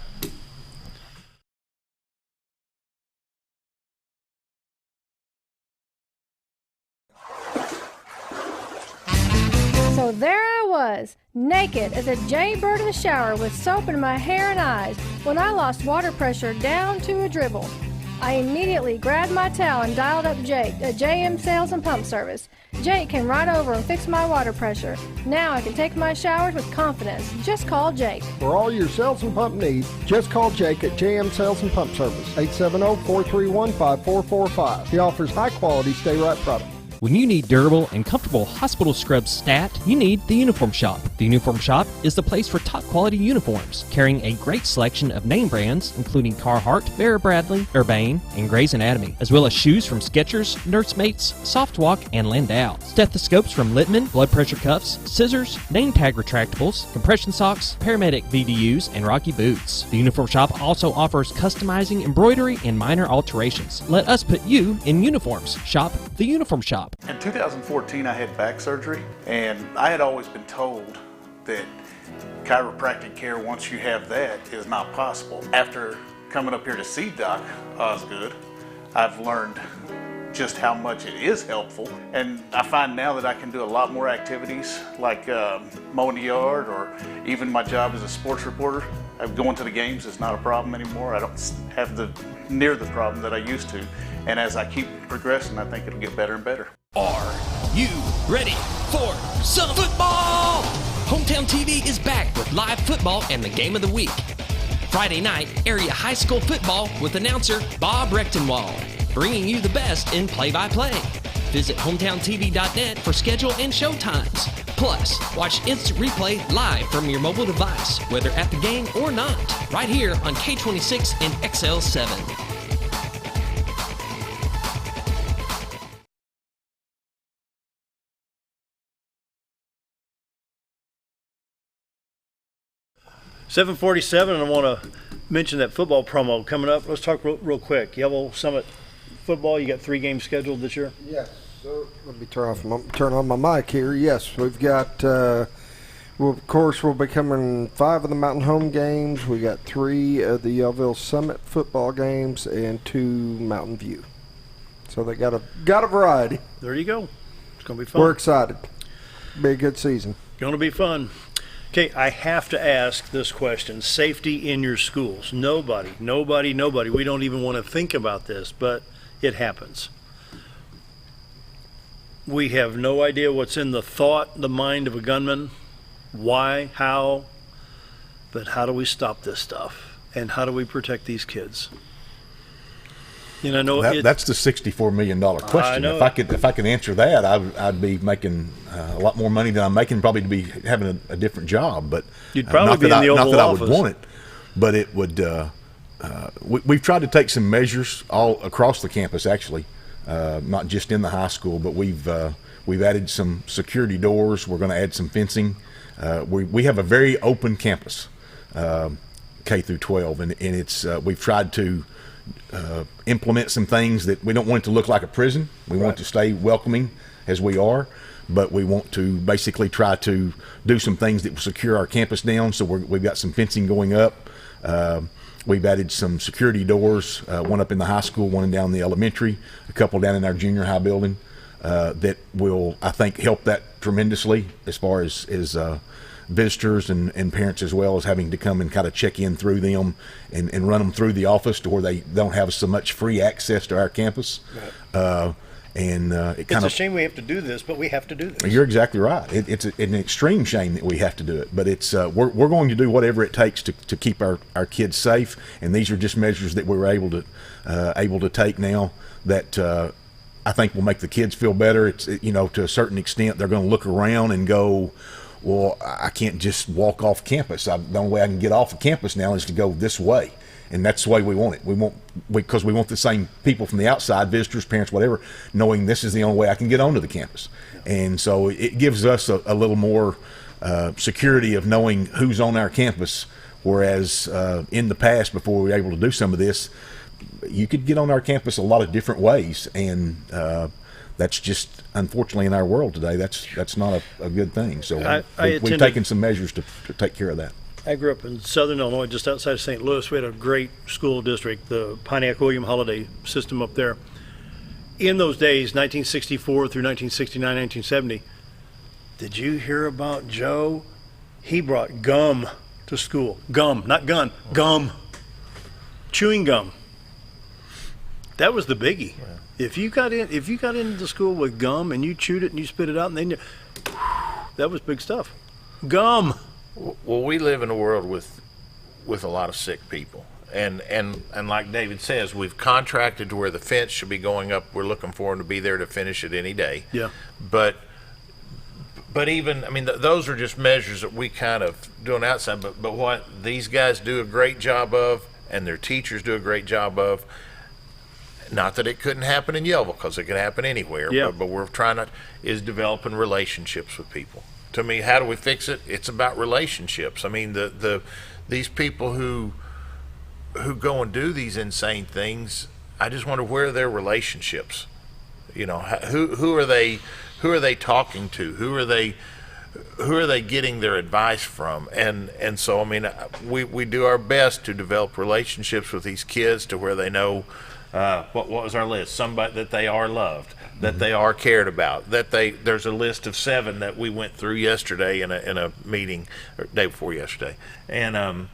So there I was, naked as a jaybird in the shower with soap in my hair and eyes when I lost water pressure down to a dribble. I immediately grabbed my towel and dialed up Jake at JM Sales and Pump Service. Jake came right over and fixed my water pressure. Now I can take my showers with confidence. Just call Jake. For all your sales and pump needs, just call Jake at JM Sales and Pump Service, 870-431-5445. He offers high-quality stay-right products. When you need durable and comfortable hospital scrub stat, you need the Uniform Shop. The Uniform Shop is the place for top quality uniforms, carrying a great selection of name brands, including Carhartt, Vera Bradley, Urbane, and Grey's Anatomy, as well as shoes from Skechers, Nursemates, Softwalk, and Landau, stethoscopes from Littman, blood pressure cuffs, scissors, name tag retractables, compression socks, paramedic VDUs, and Rocky boots. The Uniform Shop also offers customizing embroidery and minor alterations. Let us put you in uniforms. Shop the Uniform Shop. In 2014, I had back surgery, and I had always been told that chiropractic care, once you have that, is not possible. After coming up here to see Doc Osgood, I've learned just how much it is helpful, and I find now that I can do a lot more activities like mowing the yard, or even my job as a sports reporter. Going to the games is not a problem anymore. I don't have near the problem that I used to, and as I keep progressing, I think it'll get better and better. Are you ready for some football? Hometown TV is back with live football and the game of the week. Friday night, area high school football with announcer Bob Rechtenwald, bringing you the best in play-by-play. Visit hometowntv.net for schedule and show times. Plus, watch instant replay live from your mobile device, whether at the game or not, right here on K26 and XL7. $7:47, and I want to mention that football promo coming up. Let's talk real quick. Yellville-Summit football, you got 3 games scheduled this year? Yes. So let me turn on my mic here. Yes, we've got, we'll be covering 5 of the Mountain Home games. We got 3 of the Yellville-Summit football games and 2 Mountain View. So they got a variety. There you go. It's going to be fun. We're excited. Be a good season. Going to be fun. Okay, I have to ask this question. Safety in your schools. Nobody. We don't even want to think about this, but it happens. We have no idea what's in the mind of a gunman, why, how, but how do we stop this stuff? And how do we protect these kids? You know, that's the $64 million question. If I could answer that, I'd be making a lot more money than I'm making, probably to be having a different job. But you'd probably be in the Oval Office. Not that I would want it, but it would. We've tried to take some measures all across the campus, actually, not just in the high school, but we've added some security doors. We're going to add some fencing. We have a very open campus, K through 12, and it's we've tried to implement some things that we don't want it to look like a prison. We want to stay welcoming as we are, but we want to basically try to do some things that will secure our campus down. So we've got some fencing going up. We've added some security doors, one up in the high school, one down in the elementary, a couple down in our junior high building, that will, I think, help that tremendously as far as visitors and parents, as well as having to come and kind of check in through them and run them through the office to where they don't have so much free access to our campus. Right. It's a shame we have to do this, but we have to do this. You're exactly right. It's an extreme shame that we have to do it, but it's we're going to do whatever it takes to keep our kids safe, and these are just measures that we were able to take now that I think will make the kids feel better. It's to a certain extent they're going to look around and go, well, I can't just walk off campus. The only way I can get off of campus now is to go this way. And that's the way we want it. Because we want the same people from the outside, visitors, parents, whatever, knowing this is the only way I can get onto the campus. And so it gives us a little more security of knowing who's on our campus, whereas in the past, before we were able to do some of this, you could get on our campus a lot of different ways, and that's just, unfortunately, in our world today, that's not a good thing. So we've taken some measures to take care of that. I grew up in southern Illinois, just outside of St. Louis. We had a great school district, the Pontiac William Holiday system up there. In those days, 1964 through 1969, 1970, did you hear about Joe? He brought gum to school. Gum, not gun, gum. Chewing gum. That was the biggie. Yeah. If you got into school with gum and you chewed it and you spit it out, and then that was big stuff. Gum. Well, we live in a world with a lot of sick people, and like David says, we've contracted to where the fence should be going up. We're looking for them to be there to finish it any day. Yeah. But even, I mean, those are just measures that we kind of do on the outside. But what these guys do a great job of, and their teachers do a great job of. Not that it couldn't happen in Yellville, because it could happen anywhere. Yeah. But we're trying to is developing relationships with people. To me, how do we fix it? It's about relationships. I mean, these people who go and do these insane things, I just wonder where are their relationships. You know, who are they talking to? Who are they getting their advice from? And so I mean, we do our best to develop relationships with these kids to where they know what was our list? Somebody that they are loved, that they are cared about, that there's a list of 7 that we went through yesterday in a meeting, or day before yesterday, and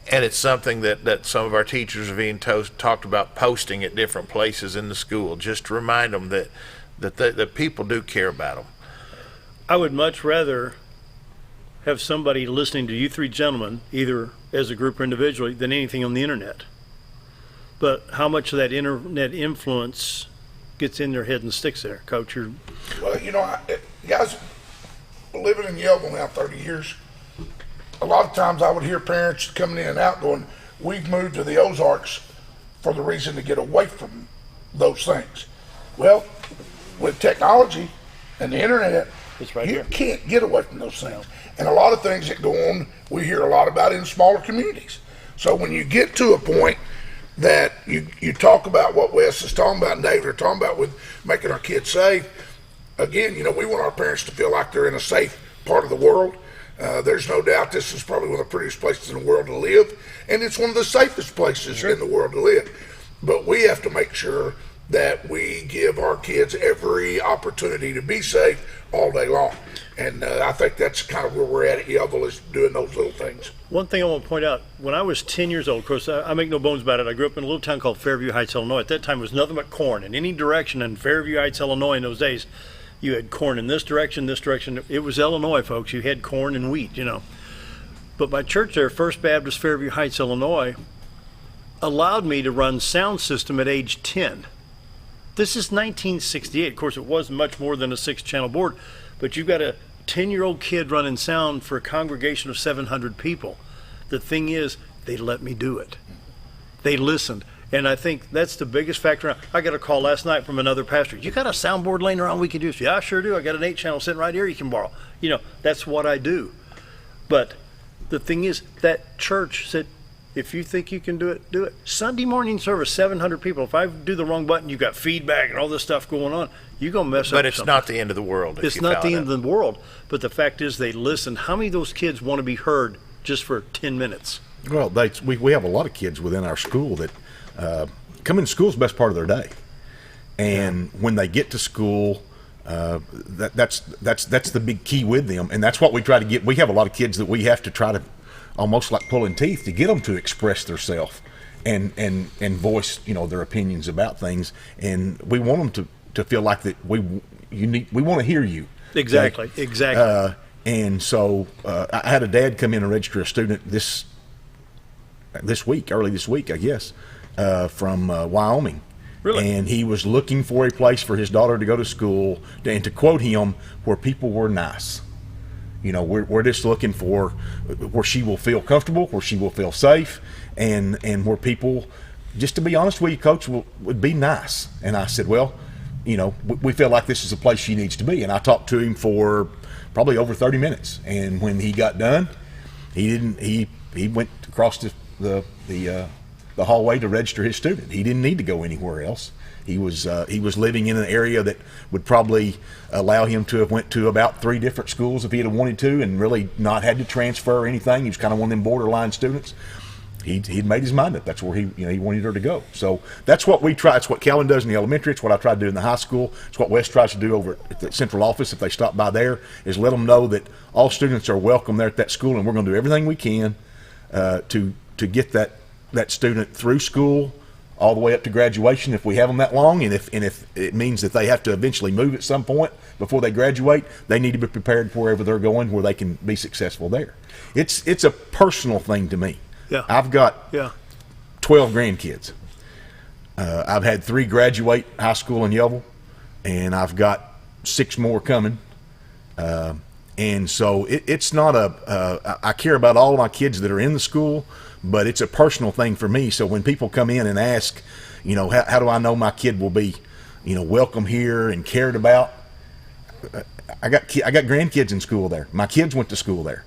it's something that some of our teachers are being talked about posting at different places in the school, just to remind them that people do care about them. I would much rather have somebody listening to you 3 gentlemen, either as a group or individually, than anything on the internet. But how much of that internet influence gets in their head and sticks there, Coach? Well, you know, guys, living in Yellville now 30 years, a lot of times I would hear parents coming in and out going, we've moved to the Ozarks for the reason to get away from those things. Well, with technology and the internet, you can't get away from those things. And a lot of things that go on, we hear a lot about in smaller communities. So when you get to a point that you talk about what Wes is talking about and David are talking about with making our kids safe, again, you know, we want our parents to feel like they're in a safe part of the world. There's no doubt this is probably one of the prettiest places in the world to live, and it's one of the safest places in the world to live. But we have to make sure that we give our kids every opportunity to be safe all day long. And I think that's kind of where we're at Yellville, is doing those little things. One thing I want to point out, when I was 10 years old, of course, I make no bones about it, I grew up in a little town called Fairview Heights, Illinois. At that time, it was nothing but corn. In any direction in Fairview Heights, Illinois in those days, you had corn in this direction, this direction. It was Illinois, folks. You had corn and wheat, you know. But my church there, First Baptist Fairview Heights, Illinois, allowed me to run sound system at age 10. This is 1968. Of course, it wasn't much more than a 6-channel board, but you've got a 10-year-old kid running sound for a congregation of 700 people. The thing is, they let me do it. They listened. And I think that's the biggest factor. I got a call last night from another pastor. You got a soundboard laying around we can use? Yeah, I sure do. I got an 8-channel sitting right here you can borrow. You know, that's what I do. But the thing is, that church said, if you think you can do it, do it. Sunday morning service, 700 people. If I do the wrong button, you've got feedback and all this stuff going on, you're going to mess up. But it's not the end of the world. It's not the end of the world. But the fact is, they listen. How many of those kids want to be heard just for 10 minutes? Well, we have a lot of kids within our school that come into school is the best part of their day. And when they get to school, that's the big key with them. And that's what we try to get. We have a lot of kids that we have to try to almost like pulling teeth to get them to express themselves and voice, you know, their opinions about things. And we want them to feel like that we want to hear you. Exactly. And so I had a dad come in and register a student early this week, I guess, from Wyoming. Really? And he was looking for a place for his daughter to go to school, and to quote him, where people were nice. You know, we're just looking for where she will feel comfortable, where she will feel safe, and where people, just to be honest with you, Coach, would be nice. And I said, well, you know, we feel like this is a place she needs to be. And I talked to him for probably over 30 minutes. And when he got done, he went across the hallway to register his student. He didn't need to go anywhere else. He was living in an area that would probably allow him to have went to about 3 different schools if he had wanted to, and really not had to transfer or anything. He was kind of one of them borderline students. He'd made his mind up. That's where he wanted her to go. So that's what we try. It's what Calvin does in the elementary. It's what I try to do in the high school. It's what Wes tries to do over at the central office if they stop by there, is let them know that all students are welcome there at that school, and we're going to do everything we can to get that student through school all the way up to graduation if we have them that long, and if it means that they have to eventually move at some point before they graduate, they need to be prepared for wherever they're going where they can be successful there. It's a personal thing to me. Yeah. I've got 12 grandkids. I've had 3 graduate high school in Yellville, and I've got 6 more coming. And so it's not I care about all of my kids that are in the school, but it's a personal thing for me. So when people come in and ask, you know, how do I know my kid will be, you know, welcome here and cared about? I got grandkids in school there. My kids went to school there.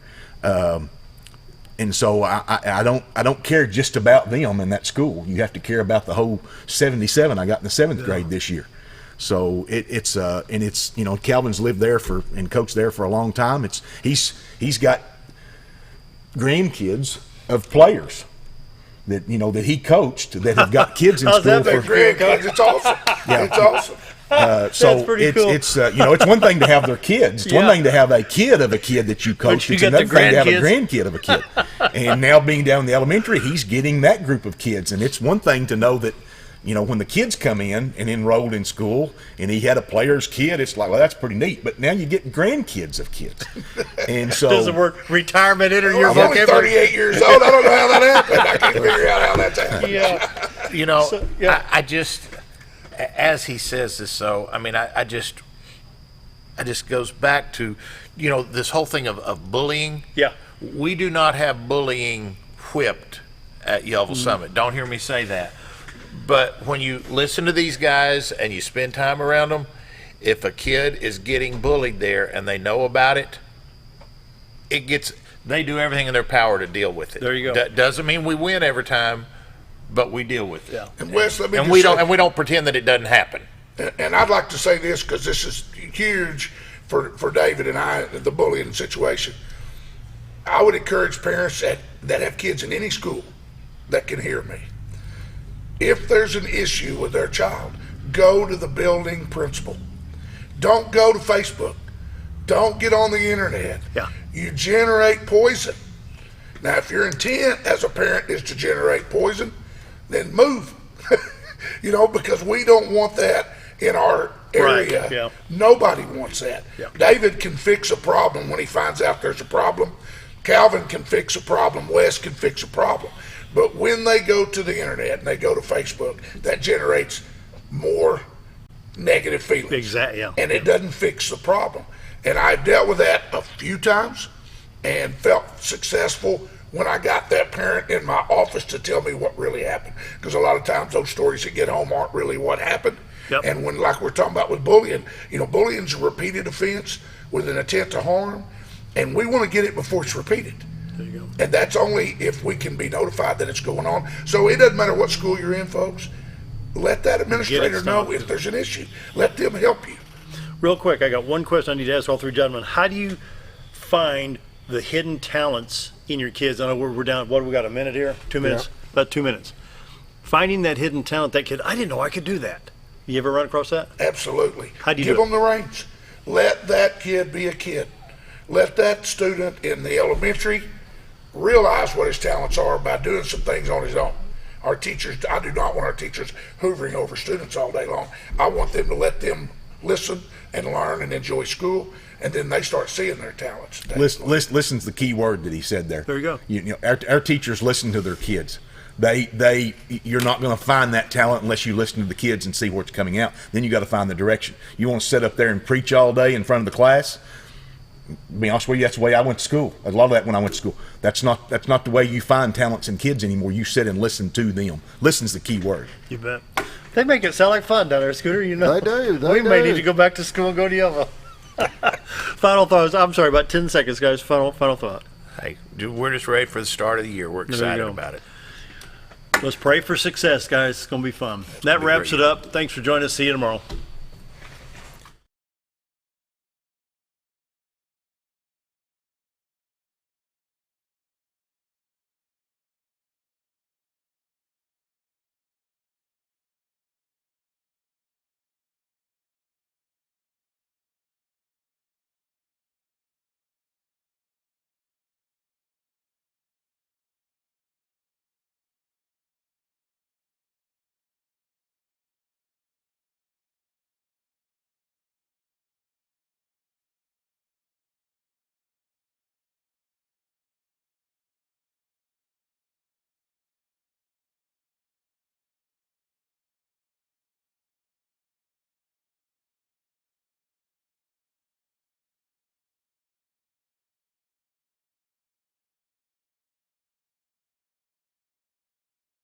And so I don't care just about them in that school. You have to care about the whole 77 I got in the 7th grade this year. So it's you know, Calvin's lived there and coached there for a long time. He's got grandkids of players that, you know, that he coached that have got kids in school for grandkids. It's awesome. Yeah. It's awesome. So cool. It's you know, it's one thing to have their kids. It's one thing to have a kid of a kid that you coach. It's another thing to have a grandkid of a kid. And now being down in the elementary, he's getting that group of kids. And it's one thing to know that, you know, when the kids come in and enrolled in school and he had a player's kid, it's like, well, that's pretty neat. But now you get grandkids of kids. And so does the word retirement enter your I'm only vocabulary? 38 years old. I don't know how that happened. I can't figure out how that's happened. Yeah. You know, So, yeah. I just, as he says this, so I mean, I just goes back to, you know, this whole thing of bullying. Yeah. We do not have bullying whipped at Yellville-Summit. Don't hear me say that. But when you listen to these guys and you spend time around them, if a kid is getting bullied there and they know about it, they do everything in their power to deal with it. There you go. Doesn't mean we win every time, but we deal with it. Yeah. And Wes, let me And just we say- don't pretend that it doesn't happen. And I'd like to say this because this is huge for David and I, the bullying situation. I would encourage parents that have kids in any school that can hear me. If there's an issue with their child, go to the building principal. Don't go to Facebook. Don't get on the internet. Yeah. You generate poison. Now, if your intent as a parent is to generate poison, then move. You know, because we don't want that in our area. Right, yeah. Nobody wants that. Yeah. David can fix a problem when he finds out there's a problem. Calvin can fix a problem. Wes can fix a problem. But when they go to the internet and they go to Facebook, that generates more negative feelings. Exactly. Yeah. And it doesn't fix the problem. And I dealt with that a few times and felt successful when I got that parent in my office to tell me what really happened. Because a lot of times those stories that get home aren't really what happened. Yep. And when, like we're talking about with bullying, you know, bullying's a repeated offense with an intent to harm, and we want to get it before it's repeated. There you go. And that's only if we can be notified that it's going on. So it doesn't matter what school you're in, folks. Let that administrator know if there's an issue. Let them help you. Real quick, I got one question I need to ask all 3 gentlemen. How do you find the hidden talents in your kids? I know we're down, what do we got, a minute here? 2 minutes? Yeah. About 2 minutes. Finding that hidden talent, that kid, I didn't know I could do that. You ever run across that? Absolutely. How do you Give do them the reins. Let that kid be a kid. Let that student in the elementary realize what his talents are by doing some things on his own. Our teachers, I do not want our teachers hoovering over students all day long. I want them to let them listen and learn and enjoy school, and then they start seeing their talents. Listen's the key word that he said there. There you go. You know, our teachers listen to their kids. You're not going to find that talent unless you listen to the kids and see what's coming out. Then you got to find the direction. You want to sit up there and preach all day in front of the class? To be honest with you, that's the way I went to school. A lot of that when I went to school. That's not the way you find talents in kids anymore. You sit and listen to them. Listen's the key word. You bet. They make it sound like fun down there, Scooter. You know. They do. We may need to go back to school and go to Yellville. Final thoughts. I'm sorry, about 10 seconds, guys. Final thought. Hey, we're just ready for the start of the year. We're excited about it. Let's pray for success, guys. It's going to be fun. That wraps it up. Thanks for joining us. See you tomorrow.